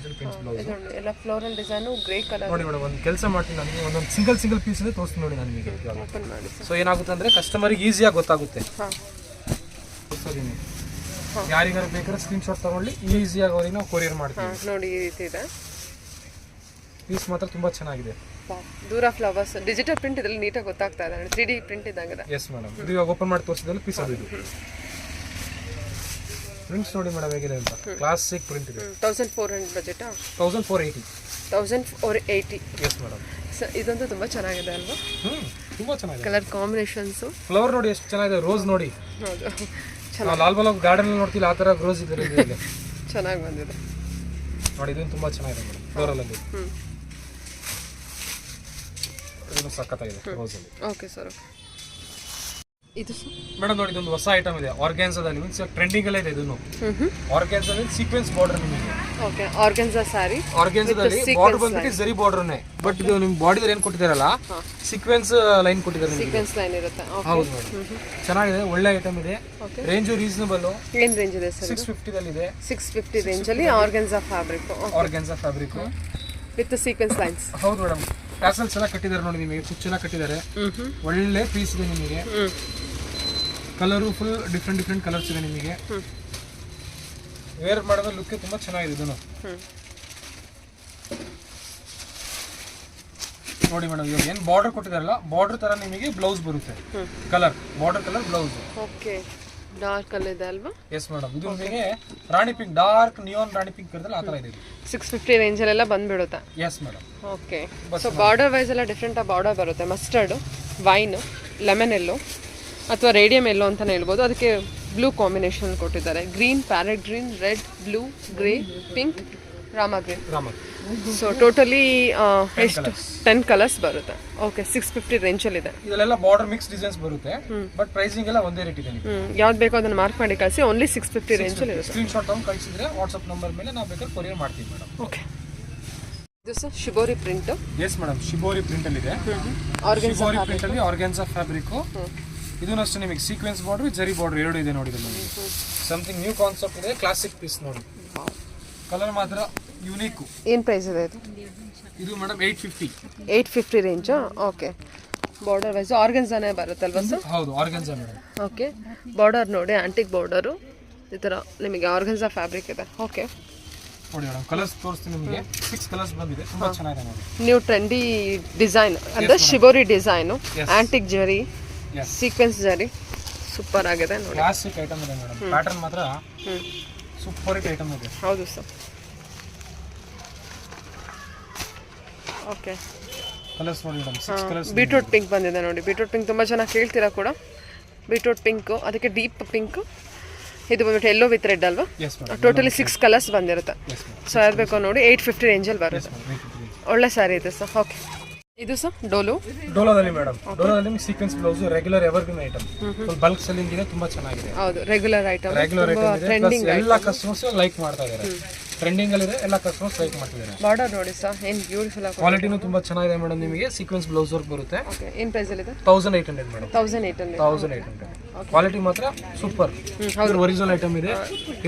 ಎಲ್ಲ ಫ್ಲೋರಲ್ ಡಿಸೈನು, ಗ್ರೇ ಕಲರ್. ನೋಡಿ ಮೇಡಮ್, ಒಂದು ಕೆಲಸ ಮಾಡ್ತೀನಿ ನಾನು, ಒಂದೊಂದು ಸಿಂಗಲ್ ಪೀಸ್ ಇದೆ ತೋರಿಸ್ತೀನಿ ನೋಡಿ ನಾನು ನಿಮಗೆ. ಓಪನ್ ಮಾಡಿ. ಸೊ ಏನಾಗುತ್ತೆ ಅಂದರೆ ಕಸ್ಟಮರಿಗೆ ಈಸಿಯಾಗಿ ಗೊತ್ತಾಗುತ್ತೆ. ಹಾಂ, ಸರಿ, ಯಾರಿಗಾರು ಬೇಕಾದ್ರೆ ಸ್ಕ್ರೀನ್ಶಾಟ್ ತಗೊಳ್ಳಿ, ಈಸಿಯಾಗಿ ಅವ್ರಿಗೆ ನಾವು ಕೊರಿಯರ್ ಮಾಡ್ತೀವಿ. ನೋಡಿ ಈ ರೀತಿ ಇದೆ. ಪೀಸ್ ಮಾತ್ರ ತುಂಬಾ ಚೆನ್ನಾಗಿದೆ. ದೂರ ಫ್ಲವರ್ಸ್ ಡಿಜಿಟಲ್ ಪ್ರಿಂಟ್ ಇದರಲ್ಲಿ ನೀಟಾಗಿ ಗೊತ್ತಾಗ್ತಾ ಇದೆ. 3D print ಇದ್ದಂಗಿದೆ. ಎಸ್ ಮೇಡಮ್, ಇದು ಇವಾಗ ಓಪನ್ ಮಾಡಿ ತೋರಿಸಿದ್ರೆ ಪೀಸ್ ಅದು. ಇದು ಪ್ರಿಂಟ್ಸ್ ನೋಡಿ ಮೇಡಮ್ ಹೇಗಿದೆ ಅಂತ. ಕ್ಲಾಸಿಕ್ ಪ್ರಿಂಟ್ ಇದೆ. 1400 ಬಜೆಟ್. 1480. 1480. Yes madam. ಇದಂತೂ ತುಂಬಾ ಚೆನ್ನಾಗಿದೆ ಅಲ್ವಾ? ತುಂಬಾ ಚೆನ್ನಾಗಿದೆ. ಕಲರ್ ಕಾಂಬಿನೇಷನ್ಸ್, ಫ್ಲವರ್ ನೋಡಿ ಎಷ್ಟು ಚೆನ್ನಾಗಿದೆ. ರೋಸ್ ನೋಡಿ. ಹೌದು, ನಾವು ಲಾಲ್ ಬಾಗ್ ಗಾರ್ಡನ್ ಅಲ್ಲಿ ನೋಡ್ತಿಲ್ಲ, ಆ ತರ ರೋಸ್ ಇದೆ. ಚೆನ್ನಾಗಿ ಬಂದಿದೆ ನೋಡಿ. ಇದು ತುಂಬಾ ಚೆನ್ನಾಗಿದೆ ಮೇಡಮ್, ಫ್ಲೋರಲ್ ಅಲ್ಲಿ. ಇದು ಸಕ್ಕತ್ತಾಗಿದೆ ರೋಸ್ ಅಲ್ಲಿ. Okay sir, okay. ಇದು ಮೇಡಮ್ ನೋಡಿ, ಇದೊಂದು ಹೊಸ ಐಟಮ್ ಇದೆ. ಆರ್ಗ್ಯಾನ್ಸಾದಲ್ಲಿ ಮೀನ್ಸ್ ಟ್ರೆಂಡಿಂಗ್ ಅಲ್ಲೇ ಇದೆ. ಇದನ್ನು ಆರ್ಗ್ಯಾನ್ಸಾದಲ್ಲಿ ಸೀಕ್ವೆನ್ಸ್ ಬಾರ್ಡರ್ ನಿಮಗೆ. Okay, organza sari. ಆರ್ಗ್ಯಾನ್ಸಾದಲ್ಲಿ ಬಾರ್ಡರ್ ಬಂದ್ಬಿಟ್ಟು ಜರಿ ಬಾರ್ಡರ್ನೇ, ಬಟ್ ಇದು ನಿಮ್ಮ ಬಾಡಿದಲ್ಲಿ ಏನು ಕೊಟ್ಟಿದ್ದಾರಲ್ಲ ಸೀಕ್ವೆನ್ಸ್ ಲೈನ್ ಕೊಟ್ಟಿದ್ದಾರೆ. ಸೀಕ್ವೆನ್ಸ್ ಲೈನ್ ಇರುತ್ತೆ. ಹೌದು ಮೇಡಮ್, ಚೆನ್ನಾಗಿದೆ. ಒಳ್ಳೆ ಐಟಮ್ ಇದೆ. Range reasonable. ಏನು ರೇಂಜ್ ಇದೆ ಸರ್? 650 ಅಲ್ಲಿ ಇದೆ. 650 ರೇಂಜ್ ಅಲ್ಲಿ organza fabric. Organza fabric with sequence lines. ಹೌದು ಮೇಡಮ್, ಟ್ಯಾಸಲ್ಸ್ ಎಲ್ಲ ಕಟ್ಟಿದ್ದಾರೆ ನೋಡಿ ನಿಮಗೆ. ಕುಚ್ಚೆಲ್ಲ ಕಟ್ಟಿದ್ದಾರೆ. ಒಳ್ಳೆ ಪೀಸ್ ಇದೆ ನಿಮಗೆ. ಕಲರು ಫುಲ್ ಡಿಫ್ರೆಂಟ್ ಕಲರ್ಸ್ ಇದೆ ನಿಮಗೆ. ವೇರ್ ಮಾಡಿದ್ರೆ ಲುಕ್ ತುಂಬಾ ಚೆನ್ನಾಗಿದೆ. ಇದನ್ನು ನೋಡಿ ಮೇಡಮ್, ಇವಾಗ ಏನು ಬಾರ್ಡರ್ ಕೊಟ್ಟಿದಾರಲ್ಲ, ಬಾರ್ಡರ್ ತರ ನಿಮಗೆ ಬ್ಲೌಸ್ ಬರುತ್ತೆ. Colour border colour blouse. Okay, dark colour ಇದೆ ಅಲ್ವಾ? ಎಸ್ ಮೇಡಮ್, ಇದು ನಿಮಗೆ rani pink, dark neon rani pink ಇರ್ತಲ್ಲ, ಆ ತರ ಇದೆ. 650 ರೇಂಜ್ ಅಲ್ಲೆಲ್ಲ ಬಂದ್ಬಿಡುತ್ತೆ. Yes madam. Okay, so border wise ಎಲ್ಲ ಡಿಫ್ರೆಂಟ್ ಆಗಿ ಬಾರ್ಡರ್ ಬರುತ್ತೆ. ಮಸ್ಟರ್ಡ್, ವೈನ್, ಲೆಮನ್ ಎಲ್ಲೋ ಅಥವಾ ರೇಡಿಯಂ ಎಲ್ಲೋ ಅಂತಲೇ ಹೇಳ್ಬೋದು. ಅದಕ್ಕೆ ಬ್ಲೂ ಕಾಂಬಿನೇಷನ್ ಕೊಟ್ಟಿದ್ದಾರೆ. Green, parrot green, red, blue, grey, pink, rama green. So totally ಎಷ್ಟು 10 ಕಲರ್ಸ್ ಬರುತ್ತೆ. ಓಕೆ, 650 ರೇಂಜಲ್ಲಿ ಇದೆ. ಇದೆಲ್ಲ ಬಾರ್ಡರ್ ಮಿಕ್ಸ್ ಡಿಸೈನ್ಸ್ ಬರುತ್ತೆ, ಬಟ್ ಪ್ರೈಸಿಂಗ್ ಎಲ್ಲ ಒಂದೇ ರೇಟ್ ಇದೆ. ಯಾವ್ದು ಬೇಕೋ ಅದನ್ನು ಮಾರ್ಕ್ ಮಾಡಿ ಕಳಿಸಿ. ಓನ್ಲಿ 650 ರೇಂಜಲ್ಲಿ ಇರುತ್ತೆ. ಸ್ಕ್ರೀನ್ಶಾಟ್ ತಗೊಂಡು ಕಳಿಸಿದ್ರೆ ವಾಟ್ಸ್ಆಪ್ ನಂಬರ್ ಮೇಲೆ ನಾವು ಬೇಕಾದ್ರೆ ಕೊರಿಯರ್ ಮಾಡ್ತೀವಿ ಮೇಡಮ್. ಓಕೆ, ಇದು sir shibori print. Yes madam, shibori print ಅಲ್ಲಿ ಇದೆ. ಶಿಬೋರಿ ಪ್ರಿಂಟ್ ಅಲ್ಲಿ ಆರ್ಗ್ಯಾನ್ಸಾ ಫ್ಯಾಬ್ರಿಕ್. ಇದನ್ನು ಅಷ್ಟೇ ನಿಮಗೆ ಸೀಕ್ವೆನ್ಸ್ ಬಾರ್ಡರ್, ಜರಿ ಬಾರ್ಡರ್ ಎರಡು ಇದೆ ನೋಡಿ. ಸಮಥಿಂಗ್ ನ್ಯೂ ಕಾನ್ಸೆಪ್ಟ್ ಇದೆ. ಕ್ಲಾಸಿಕ್ ಪೀಸ್ ನೋಡಿ. ಕಲರ್ ಮಾತ್ರ ಯುನೀಕ್. ಏನು ಪ್ರೈಸ್ ಇದೆ ಇದು? ಇದು madam 850. 850 range. Okay, border wise ಆರ್ಗನ್ಸಾನೇ ಬರುತ್ತಲ್ವಾ ಸರ್? ಹೌದು, ಆರ್ಗನ್ಸಾ ಮೇಡಮ್. ಓಕೆ, ಬಾರ್ಡರ್ ನೋಡಿ, ಆಂಟಿಕ್ ಬಾರ್ಡರು ಈ ಥರ ನಿಮಗೆ ಆರ್ಗನ್ಸಾ ಫ್ಯಾಬ್ರಿಕ್ ಇದೆ. ಓಕೆ ನೋಡಿ ಮೇಡಮ್, ಕಲರ್ಸ್ ತೋರಿಸ್ತೀನಿ ನಿಮಗೆ. 6 ಕಲರ್ಸ್ ಬಂದಿದೆ, ತುಂಬಾ ಚೆನ್ನಾಗಿದೆ ನೋಡಿ. ನ್ಯೂ ಟ್ರೆಂಡಿ ಡಿಸೈನ್ ಅಂದರೆ shibori design, antique zari, sequence zari, super ಆಗಿದೆ ನೋಡಿ. ಕ್ಲಾಸಿಕ್ ಐಟಮ್ ಇದೆ ಮೇಡಮ್. ಪ್ಯಾಟರ್ನ್ ಮಾತ್ರ ಸೂಪರ್ ಐಟಮ್ ಇದೆ. ಹೌದು ಸರ್. ಓಕೆ, ಕಲರ್ಸ್ ನೋಡಿ ಮೇಡಮ್, 6 ಕಲರ್ಸ್. ಬೀಟ್ರೂಟ್ ಪಿಂಕ್ ಬಂದಿದೆ ನೋಡಿ. ಬೀಟ್ರೂಟ್ ಪಿಂಕ್ ತುಂಬ ಚೆನ್ನಾಗಿ ಕೇಳ್ತೀರಾ ಕೂಡ. ಬೀಟ್ರೂಟ್ ಪಿಂಕು, ಅದಕ್ಕೆ ಡೀಪ್ ಪಿಂಕು ಇದು ಬಂದ್ಬಿಟ್ಟು ಎಲ್ಲೋ ವಿತ್ ರೆಡ್ ಅಲ್ವಾ? Yes madam. ಟೋಟಲಿ 6 ಕಲರ್ಸ್ ಬಂದಿರುತ್ತೆ. Yes madam. ಸೊ ಅದು ಬೇಕು ನೋಡಿ 850 ರೇಂಜಲ್ಲಿ ಬರುತ್ತೆ. ಒಳ್ಳೆ ಸ್ಯಾರಿ ಇದೆ ಸರ್. ಓಕೆ, ಇದು ಸರ್ ಡೋಲೋದಲ್ಲಿ ಮೇಡಮ್. ಡೋಲೋದಲ್ಲಿ ನಿಮಗೆ sequence blouse regular evergreen item, bulk selling ಇದೆ, ತುಂಬಾ ಚೆನ್ನಾಗಿದೆ. ಹೌದು, ರೆಗ್ಯುಲರ್ ಐಟಮ್ ಟ್ರೆಂಡಿಂಗ್ ಎಲ್ಲ ಕಸ್ಟಮರ್ಸ್ ಲೈಕ್ ಮಾಡ್ತಾ ಇದ್ದಾರೆ. ಟ್ರೆಂಡಿಂಗ್ ಅಲ್ಲಿ ಇದೆ, ಎಲ್ಲ ಕಸ್ಟಮರ್ಸ್ ಲೈಕ್ ಮಾಡ್ತಿದ್ದಾರೆ. ಬಾರ್ಡರ್ ನೋಡಿ ಸರ್, ಏನು ಬ್ಯೂಟಿಫುಲ್ ಆಗಿ ಕ್ವಾಲಿಟಿನೂ ತುಂಬಾ ಚೆನ್ನಾಗಿದೆ ಮೇಡಮ್. ನಿಮಗೆ ಸೀಕ್ವೆನ್ಸ್ ಬ್ಲೌಸ್ ವರ್ಕ್ ಬರುತ್ತೆ. ಓಕೆ, ಏನು ಪ್ರೈಸ್ ಅಲ್ಲಿ ಇದೆ? 1800 ಮೇಡಮ್. 1800. ಕ್ವಾಲಿಟಿ ಮಾತ್ರ ಸೂಪರ್. ಹೌದು, ಒರಿಜಿನಲ್ ಐಟಮ್ ಇದೆ,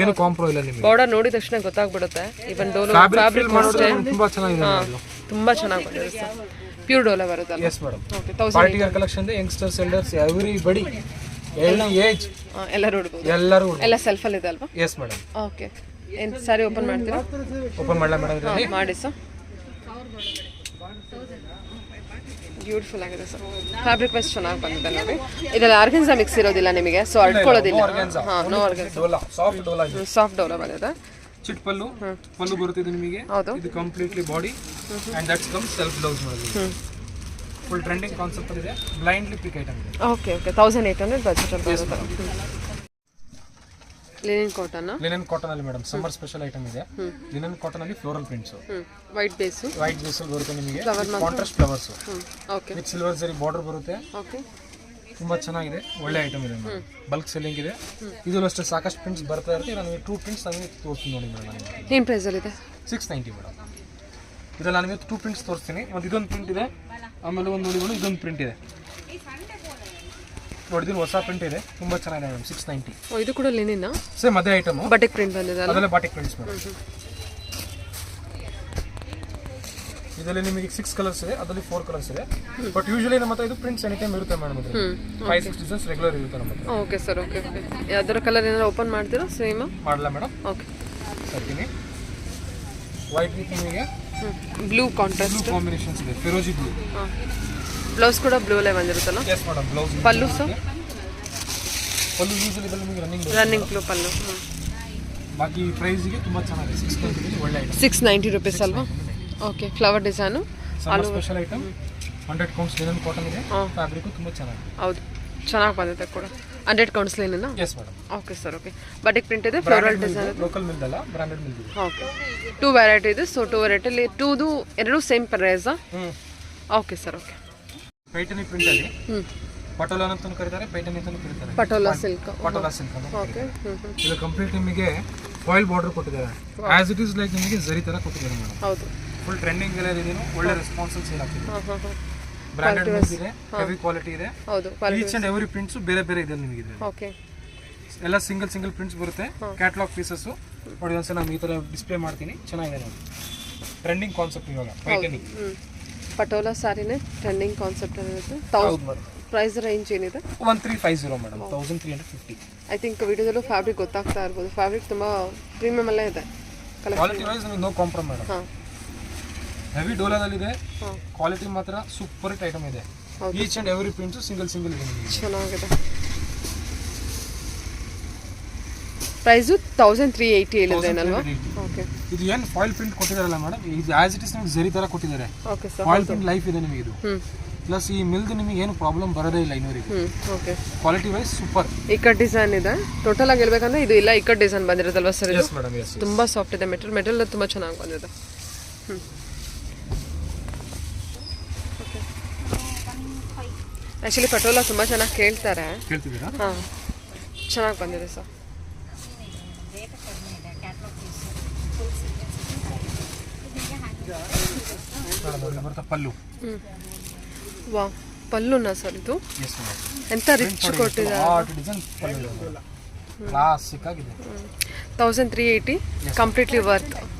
ಏನು ಕಾಂಪ್ರೋ ಇಲ್ಲ ನಿಮಗೆ. ಬಾರ್ಡರ್ ನೋಡಿದ ತಕ್ಷಣ ಗೊತ್ತಾಗ್ಬಿಡುತ್ತೆ. ಇವನ್ ಡೋಲೋ ಫ್ಯಾಬ್ರಿಕ್ ತುಂಬಾ ಚೆನ್ನಾಗಿದೆ, ತುಂಬಾ ಚೆನ್ನಾಗಿ ಬಂದಿದೆ ಸರ್. ಪ್ಯೂರ್ ಡೋಲೋ ಬರುತ್ತಲ್ಲ? Yes madam. Okay, party wear collection ಇದೆ. Youngsters, elders, everybody, any age ಎಲ್ಲರೂ ಉಡ್ಬೋದು. ಎಲ್ಲರೂ ಎಲ್ಲ ಸೆಲ್ಫ್ ಅಲ್ಲಿ ಇದೆ ಅಲ್ವಾ? Yes madam. ಓಕೆ, ಏನು ಸ್ಯಾರಿ ಓಪನ್ ಮಾಡ್ತೀರಾ? ಓಪನ್ ಮಾಡಲ ಮೇಡಮ್? ಇದರಲ್ಲಿ ಮಾಡಿ ಸರ್. ಬ್ಯೂಟಿಫುಲ್ ಆಗಿದೆ ಸರ್. ಫ್ಯಾಬ್ರಿಕ್ ವೈಸ್ ಚೆನ್ನಾಗಿ ಬಂದಿದೆ ನೋಡಿ. ಇದರಲ್ಲಿ ಆರ್ಗನ್ಸಾ ಮಿಕ್ಸ್ ಇರೋದಿಲ್ಲ ನಿಮಗೆ, ಸೊ ಅಡ್ಕೊಳ್ಳೋದಿಲ್ಲ. ಹಾಂ, no organza, dola, soft dola ಇದೆ. ಸಾಫ್ಟ್ ಡೋಲಾ ಬಂದಿದೆ. ಚಿಟ್ ಪಲ್ಲು ಬರುತ್ತೆ ಇದು ನಿಮಗೆ. ಇದು completely body and that's come self blouse ಮಾಡೋದು. ಫುಲ್ ಟ್ರೆಂಡಿಂಗ್ ಕಾನ್ಸೆಪ್ಟ್ ಇದೆ. ಬ್ಲೈಂಡ್ಲಿ ಪಿಕ್ ಐಟಮ್ ಇದೆ. ಓಕೆ, 1800 ಬಜೆಟ್ ಬರುತ್ತೆ. Linen cotton. ಲಿನನ್ ಕಾಟನ್ ಅಲ್ಲಿ ಮೇಡಮ್ ಸಮ್ಮರ್ ಸ್ಪೆಷಲ್ ಐಟಮ್ ಇದೆ. ಲಿನನ್ ಕಾಟನ್ ಅಲ್ಲಿ ಫ್ಲೋರಲ್ ಪ್ರಿಂಟ್ಸ್, ವೈಟ್ ಬೇಸ್ ಅಲ್ಲಿ ಬರುತ್ತೆ ನಿಮಗೆ. Contrast flowers okay, with silver ಜರಿ ಬಾರ್ಡರ್ ಬರುತ್ತೆ. ಓಕೆ, ತುಂಬಾ ಚೆನ್ನಾಗಿದೆ, ಒಳ್ಳೆ ಐಟಮ್ ಇದೆ ಮೇಡಮ್. ಬಲ್ಕ್ ಸೆಲ್ಲಿಂಗ್ ಇದೆ. ಇದು ಅಷ್ಟೇ ಸಾಕಷ್ಟು ಪ್ರಿಂಟ್ಸ್ ಬರ್ತಾ ಇರುತ್ತೆ. ನಾನು 2 ಪ್ರಿಂಟ್ಸ್ ನನಗೆ ತೋರಿಸ್ತೀನಿ ನೋಡಿ ಮೇಡಮ್. ಏನು ಪ್ರೈಸಲ್ಲಿ ಇದೆ? 690 ಮೇಡಮ್. ಇದರಲ್ಲಿ ನಾನು 2 ಪ್ರಿಂಟ್ಸ್ ತೋರಿಸ್ತೀನಿ. ಒಂದು ಇದೊಂದು ಪ್ರಿಂಟ್ ಇದೆ, ಆಮೇಲೆ ಒಂದು ನೋಡಿ ಇದೊಂದು ಪ್ರಿಂಟ್ ಇದೆ ನೋಡಿ. ಹೊಸ ಪ್ರಿಂಟ್ ಇದೆ, ತುಂಬಾ ಚೆನ್ನಾಗಿದೆ ಮೇಡಮ್. 690. ಇದು ಕೂಡ ಲಿನಿನ್ ಸೇಮ್ ಅದೇ ಐಟಮ್, ಬಾಟಿಕ್ ಪ್ರಿಂಟ್ ಬಂದಿದೆ ಅಲ್ಲ? ಅದೆಲ್ಲ ಬಾಟಿಕ್ ಪ್ರಿಂಟ್ಸ್ ಮೇಡಮ್. ಇದರಲ್ಲಿ ನಿಮಗೆ 6 ಕಲರ್ಸ್ ಇದೆ, ಅದರಲ್ಲಿ 4 ಕಲರ್ಸ್ ಇದೆ. ಬಟ್ ಯೂಶುವಲಿ ನಮ್ಮ ಹತ್ರ ಇದು ಪ್ರಿಂಟ್ಸ್ ಎನಿ ಟೈಮ್ ಇರುತ್ತೆ ಮೇಡಮ್. 5-6 ಡಿಸೈನ್ಸ್ ರೆಗ್ಯುಲರ್ ಇರುತ್ತೆ ನಮ್ಮ ಹತ್ರ. Okay sir, okay. ಯಾವ್ದಾರ ಕಲರ್ ಏನಾದ್ರು ಓಪನ್ ಮಾಡ್ತೀರಾ? ಸೇಮ್ ಮಾಡಲ್ಲ ಮೇಡಮ್? ಓಕೆ, ಸರ್ತೀನಿ. ವೈಟ್ ವಿತ್ ನಿಮಗೆ ಬ್ಲೂ ಕಾಂಟ್ರಾಸ್ಟ್ ಕಾಂಬಿನೇಷನ್ಸ್ ಇದೆ, ಫಿರೋಜಿ ಬ್ಲೂ. ಬ್ಲೌಸ್ ಕೂಡ ಬ್ಲೂ ಅಲ್ಲೇ ಬಂದಿರುತ್ತಲ್ಲ? Yes madam. Blouse pallu sir? Pallu usually ಇದರಲ್ಲಿ ನಿಮಗೆ ರನ್ನಿಂಗ್ ಬ್ಲೂ ಪಲ್ಲು. ಬಾಕಿ ಪ್ರೈಸ್ಗೆ ತುಂಬಾ ಚೆನ್ನಾಗಿದೆ. 690 ಒಳ್ಳೆ ಐಟಮ್. 690 ರುಪೀಸ್ ಅಲ್ವಾ? Okay, flower design special item. 100 counts linen cotton ಇದೆ. ಫ್ಯಾಬ್ರಿಕ್ ತುಂಬಾ ಚೆನ್ನಾಗಿದೆ. ಹೌದು, ಚೆನ್ನಾಗಿ ಬಂದಿದೆ ಕೂಡ. 100 counts linen? Yes madam. Okay sir, okay. Batik print ಇದೆ, ಫ್ಲೋರಲ್ ಡಿಸೈನ್ ಇದೆ. ಲೋಕಲ್ ಮಿಲ್ ಅಲ್ಲ, ಬ್ರಾಂಡೆಡ್ ಮಿಲ್ ಇದೆ. ಓಕೆ, 2 ವೆರೈಟಿ ಇದೆ. ಸೊ 2 ವೆರೈಟಿಲಿ 2 ಎರಡು ಸೇಮ್ ಪ್ರೈಸಾ? Okay sir, okay. Paithani print ಅಲ್ಲಿ ಪಟೋಲಾ ಅಂತ ಕರೀತಾರೆ, ಪೈಠನಿ ಅಂತ ಕರೀತಾರೆ. ಪಟೋಲಾ ಸಿಲ್ಕ್. ಪಟೋಲಾ ಸಿಲ್ಕ್ ಅಂತ. ಓಕೆ, ಇದು ಕಂಪ್ಲೀಟ್ ನಿಮಗೆ ಫಾಯಿಲ್ ಬಾರ್ಡರ್ ಕೊಟ್ಟಿದ್ದಾರೆ. ಆಸ್ ಇಟ್ ಇಸ್ ಲೈಕ್ ನಿಮಗೆ ಜರಿ ತರ ಕೊಟ್ಟಿದ್ದಾರೆ ಮೇಡಮ್. ಹೌದು, ಫುಲ್ ಟ್ರೆಂಡಿಂಗ್ ಎಲ್ಲ ಇದೆ. ಒಳ್ಳೆ ರೆಸ್ಪಾನ್ಸ್ ಸೇಲ್ ಆಗ್ತಿದೆ. ಬ್ರಾಂಡೆಡ್ ಮಿಲ್ ಇದೆ, ಹೆವಿ ಕ್ವಾಲಿಟಿ ಇದೆ. ಹೌದು, ಈಚ್ ಅಂಡ್ ಎವ್ರಿ ಪ್ರಿಂಟ್ಸ್ ಬೇರೆ ಬೇರೆ ಇದೆ ನಿಮಗೆ. ಇದೆ ಓಕೆ, ಎಲ್ಲ ಸಿಂಗಲ್ ಪ್ರಿಂಟ್ಸ್ ಬರುತ್ತೆ. ಕ್ಯಾಟಲಾಗ್ ಪೀಸಸ್ ನೋಡಿ. ಒಂದ್ಸಲ ನಾನು ಈ ತರ ಡಿಸ್ಪ್ಲೇ ಮಾಡ್ತೀನಿ. ಚೆನ್ನಾಗಿದೆ ನೋಡಿ. ಟ್ರೆಂಡಿಂಗ್ ಕಾನ್ಸೆಪ್ಟ್ ಇವಾಗ ಪೈಠನಿ. ಪಟೋಲಾ ಸಾರಿನೇ ಟ್ರೆಂಡಿಂಗ್ ಕಾನ್ಸೆಪ್ಟ್ ಇರುತ್ತೆ. ಪ್ರೈಸ್ ರೇಂಜ್ ಏನಿದೆ? 1350 ಮೇಡಮ್. 1350. ಐ ಥಿಂಕ್ ವಿಡಿಯೋದಲ್ಲೂ ಫ್ಯಾಬ್ರಿಕ್ ಗೊತ್ತಾಗ್ತಾ ಇರ್ಬೋದು. ಫ್ಯಾಬ್ರಿಕ್ ತುಂಬ ಪ್ರೀಮಿಯಮ್ ಅಲ್ಲೇ ಇದೆ. ಕ್ವಾಲಿಟಿ ವೈಸ್ ನಿಮಗೆ ನೋ ಕಾಂಪ್ರಮೈಸ್ ಮೇಡಮ್. ಹಾಂ, ಹೆವಿ ಡೋಲಾದಲ್ಲಿದೆ. ಕ್ವಾಲಿಟಿ ಮಾತ್ರ ಸೂಪರ್ ಹಿಟ್ ಐಟಮ್ ಇದೆ. Each and every prints single ಇದೆ ನಿಮಗೆ. ಚೆನ್ನಾಗಿದೆ. ಪ್ರೈಸು 1380 ಹೇಳಿದ್ರೇನಲ್ವಾ? ಓಕೆ, ಇದು ಏನು ಫಾಯಿಲ್ ಪ್ರಿಂಟ್ ಕೊಟ್ಟಿದ್ದಾರಲ್ಲ ಮೇಡಮ್, ಇದು ಆಸ್ ಇಟ್ ಇಸ್ ನಿಮಗೆ ಜರಿ ತರ ಕೊಟ್ಟಿದ್ದಾರೆ. Okay sir. Foil print life ಇದೆ ನಿಮಗೆ ಇದು. ಪ್ಲಸ್ ಈ ಮಿಲ್ದು ನಿಮಗೆ ಏನು ಪ್ರಾಬ್ಲಮ್ ಬರೋದೇ ಇಲ್ಲ ಇನ್ನೂರಿಗೆ. Okay, quality wise super. Ikat design ಇದೆ. ಟೋಟಲ್ ಆಗಿ ಹೇಳ್ಬೇಕಂದ್ರೆ ಇದು ಇಲ್ಲ, ಇಕ್ಕಟ್ ಡಿಸೈನ್ ಬಂದಿರೋದಲ್ವಾ ಸರ್? Yes madam, yes. ತುಂಬ ಸಾಫ್ಟ್ ಇದೆ ಮೆಟೀರಿಯಲ್ ತುಂಬ ಚೆನ್ನಾಗಿ ಬಂದಿದೆ. ಆ್ಯಕ್ಚುಲಿ ಪಟೋಲಾ ತುಂಬ ಚೆನ್ನಾಗಿ ಕೇಳ್ತಾರೆ. ಕೇಳ್ತಿದ್ದೀರಾ? ಹಾಂ, ಚೆನ್ನಾಗಿ ಬಂದಿದೆ ಸರ್. ಪಲ್ಲು. ವಾ, ಪಲ್ಲುನಾ ಸರ್ ಇದು? ಎಂತ ರಿಚ್ ಕೊಟ್ಟಿದ್ದಾರೆ. ಕ್ಲಾಸಿಕ್ ಆಗಿದೆ. 1380 completely worth.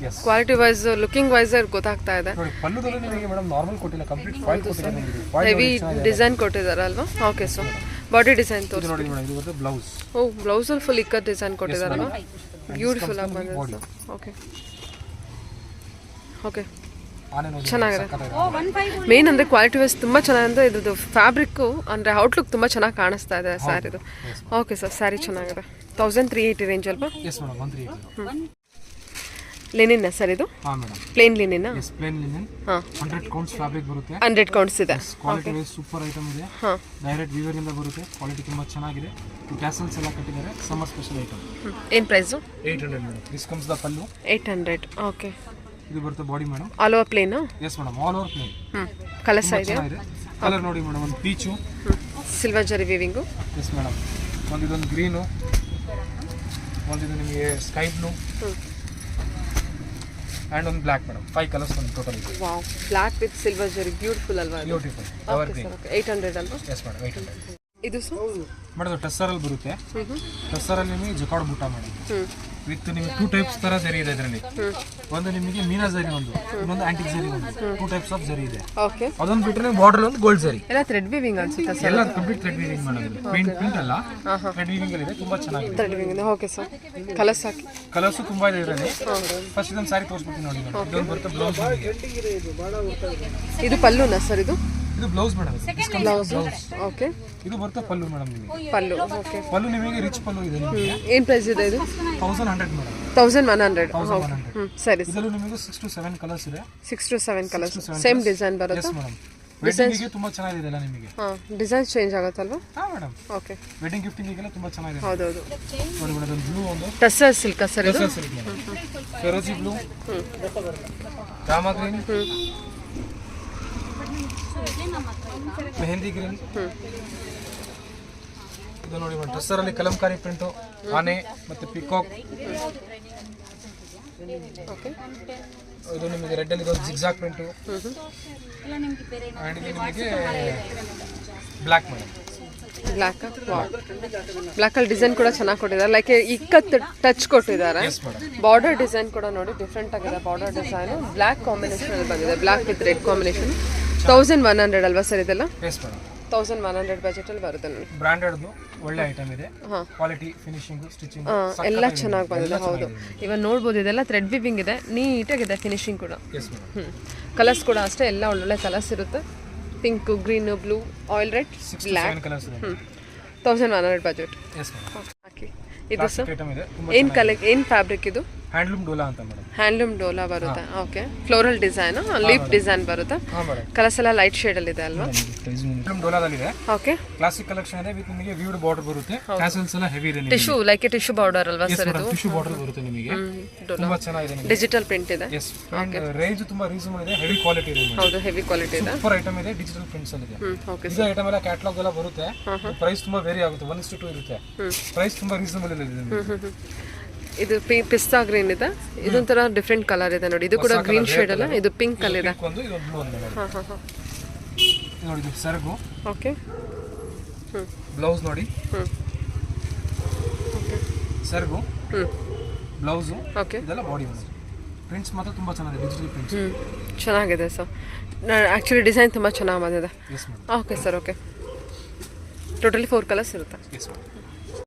Quality wise, looking wise ಗೊತ್ತಾಗ್ತಾ ಇದೆ. ನೋಡಿ ಪಲ್ಲುದಲ್ಲಿ ನಿಮಗೆ ಮೇಡಮ್ ನಾರ್ಮಲ್ ಕೊಟ್ಟಿಲ್ಲ, ಕಂಪ್ಲೀಟ್ ಫಾಯಿಲ್ ಕೊಟ್ಟಿದ್ದಾರೆ ನಿಮಗೆ. ಹೆವಿ ಡಿಸೈನ್ ಕೊಟ್ಟಿದ್ದಾರೆ ಅಲ್ವಾ? Okay sir. ಬಾಡಿ ಡಿಸೈನ್ ತೋರಿಸಿ ನೋಡಿ ಮೇಡಮ್. ಇದು ಬರುತ್ತೆ ಬ್ಲೌಸ್. ಓ, ಬ್ಲೌಸಲ್ಲಿ ಫುಲ್ ಇಕ್ಕಟ್ ಡಿಸೈನ್ ಕೊಟ್ಟಿದ್ದಾರಲ್ವಾ? ಬ್ಯೂಟಿಫುಲ್ ಆಗಿ ಬಂದಿದೆ. ಓಕೆ, ಓಕೆ, ಚೆನ್ನಾಗಿದೆ. ಮೇನ್ ಅಂದರೆ ಕ್ವಾಲಿಟಿ ವೈಸ್ ತುಂಬ ಚೆನ್ನಾಗಿದೆ. ಇದ್ರದ್ದು ಫ್ಯಾಬ್ರಿಕ್ಕು ಅಂದರೆ ಔಟ್ಲುಕ್ ತುಂಬ ಚೆನ್ನಾಗಿ ಕಾಣಿಸ್ತಾ ಇದೆ ಸ್ಯಾರಿದು. ಓಕೆ ಸರ್, ಸ್ಯಾರಿ ಚೆನ್ನಾಗಿದೆ. 1380 ರೇಂಜ್ ಅಲ್ವಾ? ಲಿನಿನ್ ಸರ್ ಇದು? ಹಾಂ madam. Plain linen? Yes, plain linen. ಹಾಂ. 100 ಕೌಂಟ್ಸ್ ಫ್ಯಾಬ್ರಿಕ್ ಬರುತ್ತೆ. 100 ಕೌಂಟ್ಸ್ ಇದೆ. ಕ್ವಾಲಿಟಿ ವೈಸ್ ಸೂಪರ್ ಐಟಮ್ ಇದೆ. ಹಾಂ. ಡೈರೆಕ್ಟ್ ವೀವರ್ ಇಂದ ಬರುತ್ತೆ. ಕ್ವಾಲಿಟಿ ತುಂಬಾ ಚೆನ್ನಾಗಿದೆ. ಟ್ಯಾಸಲ್ಸ್ ಎಲ್ಲ ಕಟ್ಟಿದ್ದಾರೆ. Summer special item. ಏನು price? 800 madam. This comes the pallu. 800. Okay. ಇದು ಬರುತ್ತೆ body madam. All over plain? Yes madam, all over plain. Colours ಇದೆಯಾ? ಕಲರ್ ನೋಡಿ ಮೇಡಮ್, ಒಂದು peach, silver zari weaving. Yes madam. ಇದೊಂದು ಗ್ರೀನು, ಇದು ನಿಮಗೆ ಸ್ಕೈ ಬ್ಲೂ ಆ್ಯಂಡ್ ಒಂದು ಬ್ಲ್ಯಾಕ್ ಮೇಡಮ್. 5 ಕಲರ್ಸ್ ಒಂದು ಟೋಟಲ್ ಇದೆ. Wow, black with silver zari, beautiful ಅಲ್ವಾ? ಬ್ಯೂಟಿಫುಲ್. Our green. 800 ಅಲ್ವಾ? Yes madam, 800. ಇದು ಸರ್ ಮೇಡಮ್ ಟಸ್ಸರಲ್ಲಿ ಬರುತ್ತೆ. ಟಸ್ಸರಲ್ಲಿ ನಿಮಗೆ ಜಕಾರ್ಡ್ ಬೂಟ ಮೇಡಮ್ ವಿತ್ ನಿಮಗೆ 2 ಟೈಪ್ಸ್ ಥರ ಜರಿ ಇದೆ ಇದರಲ್ಲಿ. ಒಂದು ನಿಮಗೆ ಮೀನಾ ಜರಿ, ಇನ್ನೊಂದು ಆಂಟಿಕ್ ಜರಿ, 2 ಟೈಪ್ಸ್ ಆಫ್ ಜರಿ ಇದೆ. ಓಕೆ. ಅದೊಂದು ಬಿಟ್ಟರೆ ಬಾರ್ಡರ್ ಒಂದು ಗೋಲ್ಡ್ ಜರಿ. ಎಲ್ಲ ಥ್ರೆಡ್ ವೀವಿಂಗ್ ಅನ್ಸುತ್ತೆ ಸರ್? ಎಲ್ಲ ಕಂಪ್ಲೀಟ್ ಥ್ರೆಡ್ ವೀವಿಂಗ್ ಮಾಡೋದು. ಪ್ರಿಂಟ್ ಅಲ್ಲ, ಥ್ರೆಡ್ ವೀವಿಂಗ್ ಅಲ್ಲಿ ಇದೆ. ತುಂಬಾ ಚೆನ್ನಾಗಿದೆ thread weaving. Okay sir. Colours ಹಾಕಿ. ಕಲರ್ಸ್ ತುಂಬಾ ಇದೆ ಇದರಲ್ಲಿ. ಫಸ್ಟ್ ಇದೊಂದು ಸಾರಿ ತೋರಿಸ್ಬಿಡ್ತೀನಿ ನೋಡಿ ಮೇಡಮ್. ಇದೊಂದು ಬರುತ್ತೆ ಬ್ಲೌಸ್. ಇದು ಪಲ್ಲುನಾ ಸರ್? ಇದು ಬ್ಲೌಸ್ ಮೇಡಮ್. ಬ್ಲೌಸ್. ಓಕೆ. ಇದು ಬರುತ್ತೆ ಪಲ್ಲು ಮೇಡಮ್ ನಿಮಗೆ. ಪಲ್ಲು. ಓಕೆ. ಪಲ್ಲು ನಿಮಗೆ ರಿಚ್ ಪಲ್ಲು ಇದೆ ನಿಮಗೆ. ಏನು ಪ್ರೈಸ್ ಇದೆ ಇದು? 1100 ಮೇಡಮ್. 1100. 1100. ಸರಿ. ಇದರಲ್ಲಿ ನಿಮಗೆ 6 to 7 ಕಲರ್ಸ್ ಇದೆ. 6 to 7 ಕಲರ್ಸ್. ಸೇಮ್ ಡಿಸೈನ್ ಬರುತ್ತಾ? Yes madam. ವೆಡ್ಡಿಂಗಿಗೆ ತುಂಬಾ ಚೆನ್ನಾಗಿದೆ ಎಲ್ಲ ನಿಮಗೆ. ಡಿಸೈನ್ ಚೇಂಜ್ ಆಗುತ್ತಲ್ವಾ? ಹಾಂ ಮೇಡಮ್. ಓಕೆ. ವೆಡ್ಡಿಂಗ್ ಗಿಫ್ಟಿಂಗಿಗೆಲ್ಲ ತುಂಬಾ ಚೆನ್ನಾಗಿದೆ. ಹೌದೌದು. ನೋಡಿ ಮೇಡಮ್, ಒಂದು ಬ್ಲೂ, ಒಂದು ಟಸ್ಸರ್ ಸಿಲ್ಕ್ ಸರ್ ಇದು? Tussar silk madam. ಫೆರೋಜಿ ಬ್ಲೂ, ರಾಮಾ ಗ್ರೀನ್, ಮೆಹಂದಿ ಗ್ರೀನ್. ಇದು ನೋಡಿ ಮೇಡಮ್, ಟಸ್ಸರಲ್ಲಿ ಕಲಂಕಾರಿ ಪ್ರಿಂಟು, ಆನೆ ಮತ್ತು ಪಿಕಾಕ್. ಓಕೆ. ಇದು ನಿಮಗೆ ರೆಡ್ ಅಲ್ಲಿ ಇದೊಂದು ಜಿಗ್ಜಾಗ್ ಪ್ರಿಂಟು. ಆ್ಯಂಡ್ ಇದು ನಿಮಗೆ ಬ್ಲ್ಯಾಕ್ ಮೇಡಮ್. ಬ್ಲ್ಯಾಕ್. ಬ್ಲ್ಯಾಕಲ್ಲಿ ಡಿಸೈನ್ ಕೂಡ ಚೆನ್ನಾಗಿ ಕೊಟ್ಟಿದ್ದಾರೆ. ಲೈಕ್ ಇಕ್ಕತ್ತು ಟಚ್ ಕೊಟ್ಟಿದ್ದಾರೆ. ಬಾರ್ಡರ್ ಡಿಸೈನ್ ಕೂಡ ನೋಡಿ ಡಿಫ್ರೆಂಟ್ ಆಗಿದೆ. ಬಾರ್ಡರ್ ಡಿಸೈನು ಬ್ಲ್ಯಾಕ್ ಕಾಂಬಿನೇಷನ್ ಅಲ್ಲಿ ಬಂದಿದೆ. Black with red combination. 1100 ಅಲ್ವಾ ಸರ್ ಇದೆಲ್ಲ? Yes madam. 1100 ಬಜೆಟಲ್ಲಿ ಬರುತ್ತೆ ನೋಡಿ. ಬ್ರಾಂಡೆಡ್ದು ಒಳ್ಳೆ ಐಟಮ್ ಇದೆ. ಕ್ವಾಲಿಟಿ, ಫಿನಿಶಿಂಗ್, ಸ್ಟಿಚಿಂಗ್ ಎಲ್ಲ ಚೆನ್ನಾಗಿ ಬಂದಿದೆ. ಹೌದು, ಇವಾಗ ನೋಡ್ಬೋದು ಇದೆಲ್ಲ ಥ್ರೆಡ್ ವಿವಿಂಗ್ ಇದೆ. ನೀಟಾಗಿದೆ ಫಿನಿಶಿಂಗ್ ಕೂಡ. Yes madam. ಕಲರ್ಸ್ ಕೂಡ ಅಷ್ಟೇ, ಎಲ್ಲ ಒಳ್ಳೊಳ್ಳೆ ಕಲರ್ಸ್ ಇರುತ್ತೆ. Pink, green, blue, oil red, black. 1100 budget. Yes madam. ಹಾಕಿ. ಇದು ಸರ್ ಐಟಮ್ ಇದೆ. ಏನು ಫ್ಯಾಬ್ರಿಕ್ ಇದು? ಹ್ಯಾಂಡ್ಲೂಮ್ ಡೋಲಾ ಅಂತ ಮೇಡಮ್. ಹ್ಯಾಂಡ್ಲೂಮ್ ಡೋಲಾ ಬರುತ್ತೆ. Okay. Floral design, leaf design ಬರುತ್ತೆ. ಕಲರ್ಸ್ ಎಲ್ಲ ಲೈಟ್ ಶೇಡ್ ಅಲ್ಲಿ ಇದೆ ಅಲ್ವಾ? ಹ್ಯಾಂಡ್ಲೂಮ್ ಡೋಲಾದಲ್ಲಿ ಇದೆ. ಓಕೆ. ಕ್ಲಾಸಿಕ್ ಕಲೆಕ್ಷನ್ ಇದೆ. ವಿತ್ ನಿಮಗೆ ವ್ಯೂಡ್ ಬಾರ್ಡರ್ ಬರುತ್ತೆ. ಟ್ಯಾಸಲ್ಸ್ ಎಲ್ಲ ಹೆವಿ ಇದೆ. ಟಿಶ್ಯೂ, ಲೈಕ್ ಟಿಶ್ಯೂ ಬಾರ್ಡರ್ ಅಲ್ವಾ ಸರ್ ಇದು? ಟಿಶ್ಯೂ ಬಾರ್ಡರ್ ಬರುತ್ತೆ ನಿಮಗೆ. ತುಂಬಾ ಚೆನ್ನಾಗಿದೆ. ಡಿಜಿಟಲ್ ಪ್ರಿಂಟ್ ಇದೆ. ಎಸ್. ರೇಂಜ್ ತುಂಬಾ ರೀಸನಬಲ್ ಇದೆ. ಹೆವಿ ಕ್ವಾಲಿಟಿ ಇದೆ. ಹೌದು, ಹೆವಿ ಕ್ವಾಲಿಟಿ ಇದೆ. ಸೂಪರ್ ಐಟಮ್ ಇದೆ. ಡಿಜಿಟಲ್ ಪ್ರಿಂಟ್ಸ್ ಅಲ್ಲಿ ಇದೆ. ಓಕೆ. ಇದು ಐಟಮ್ ಎಲ್ಲ ಕ್ಯಾಟಲಾಗ್ ಎಲ್ಲ ಬರುತ್ತೆ. ಪ್ರೈಸ್ ತುಂಬಾ ವೇರಿ ಆಗುತ್ತೆ. 1:2 ಇರುತ್ತೆ. ಪ್ರೈಸ್ ತುಂಬಾ ರೀಸನಬಲ್ ಇದೆ. ಇದು ಪಿಸ್ತಾ ಗ್ರೀನ್ ಇದೆ. ಇದೊಂಥರ ಡಿಫ್ರೆಂಟ್ ಕಲರ್ ಇದೆ ನೋಡಿ. ಇದು ಕೂಡ ಗ್ರೀನ್ ಶೇಡ್ ಅಲ್ಲ, ಇದು ಪಿಂಕ್ ಅಲ್ಲಿ ಇದೆ. ಒಂದು ಇದು ಬ್ಲೂ ಒಂದು ನೋಡಿ. ಇದು ಸರಗು. ಓಕೆ. ಬ್ಲೌಸ್ ನೋಡಿ. ಸರಗು, ಬ್ಲೌಸು, ಇದೆಲ್ಲ ಬಾಡಿ ಪ್ರಿಂಟ್ಸ್ ಮಾತ್ರ ತುಂಬಾ ಚೆನ್ನಾಗಿದೆ. ಡಿಜಿಟಲ್ ಪ್ರಿಂಟ್ಸ್ ಚೆನ್ನಾಗಿದೆ ಸರ್. ಆ್ಯಕ್ಚುಲಿ ಡಿಸೈನ್ ತುಂಬ ಚೆನ್ನಾಗಿ ಬಂದಿದೆ. Okay sir. Okay. Totally 4 colours ಇರುತ್ತೆ.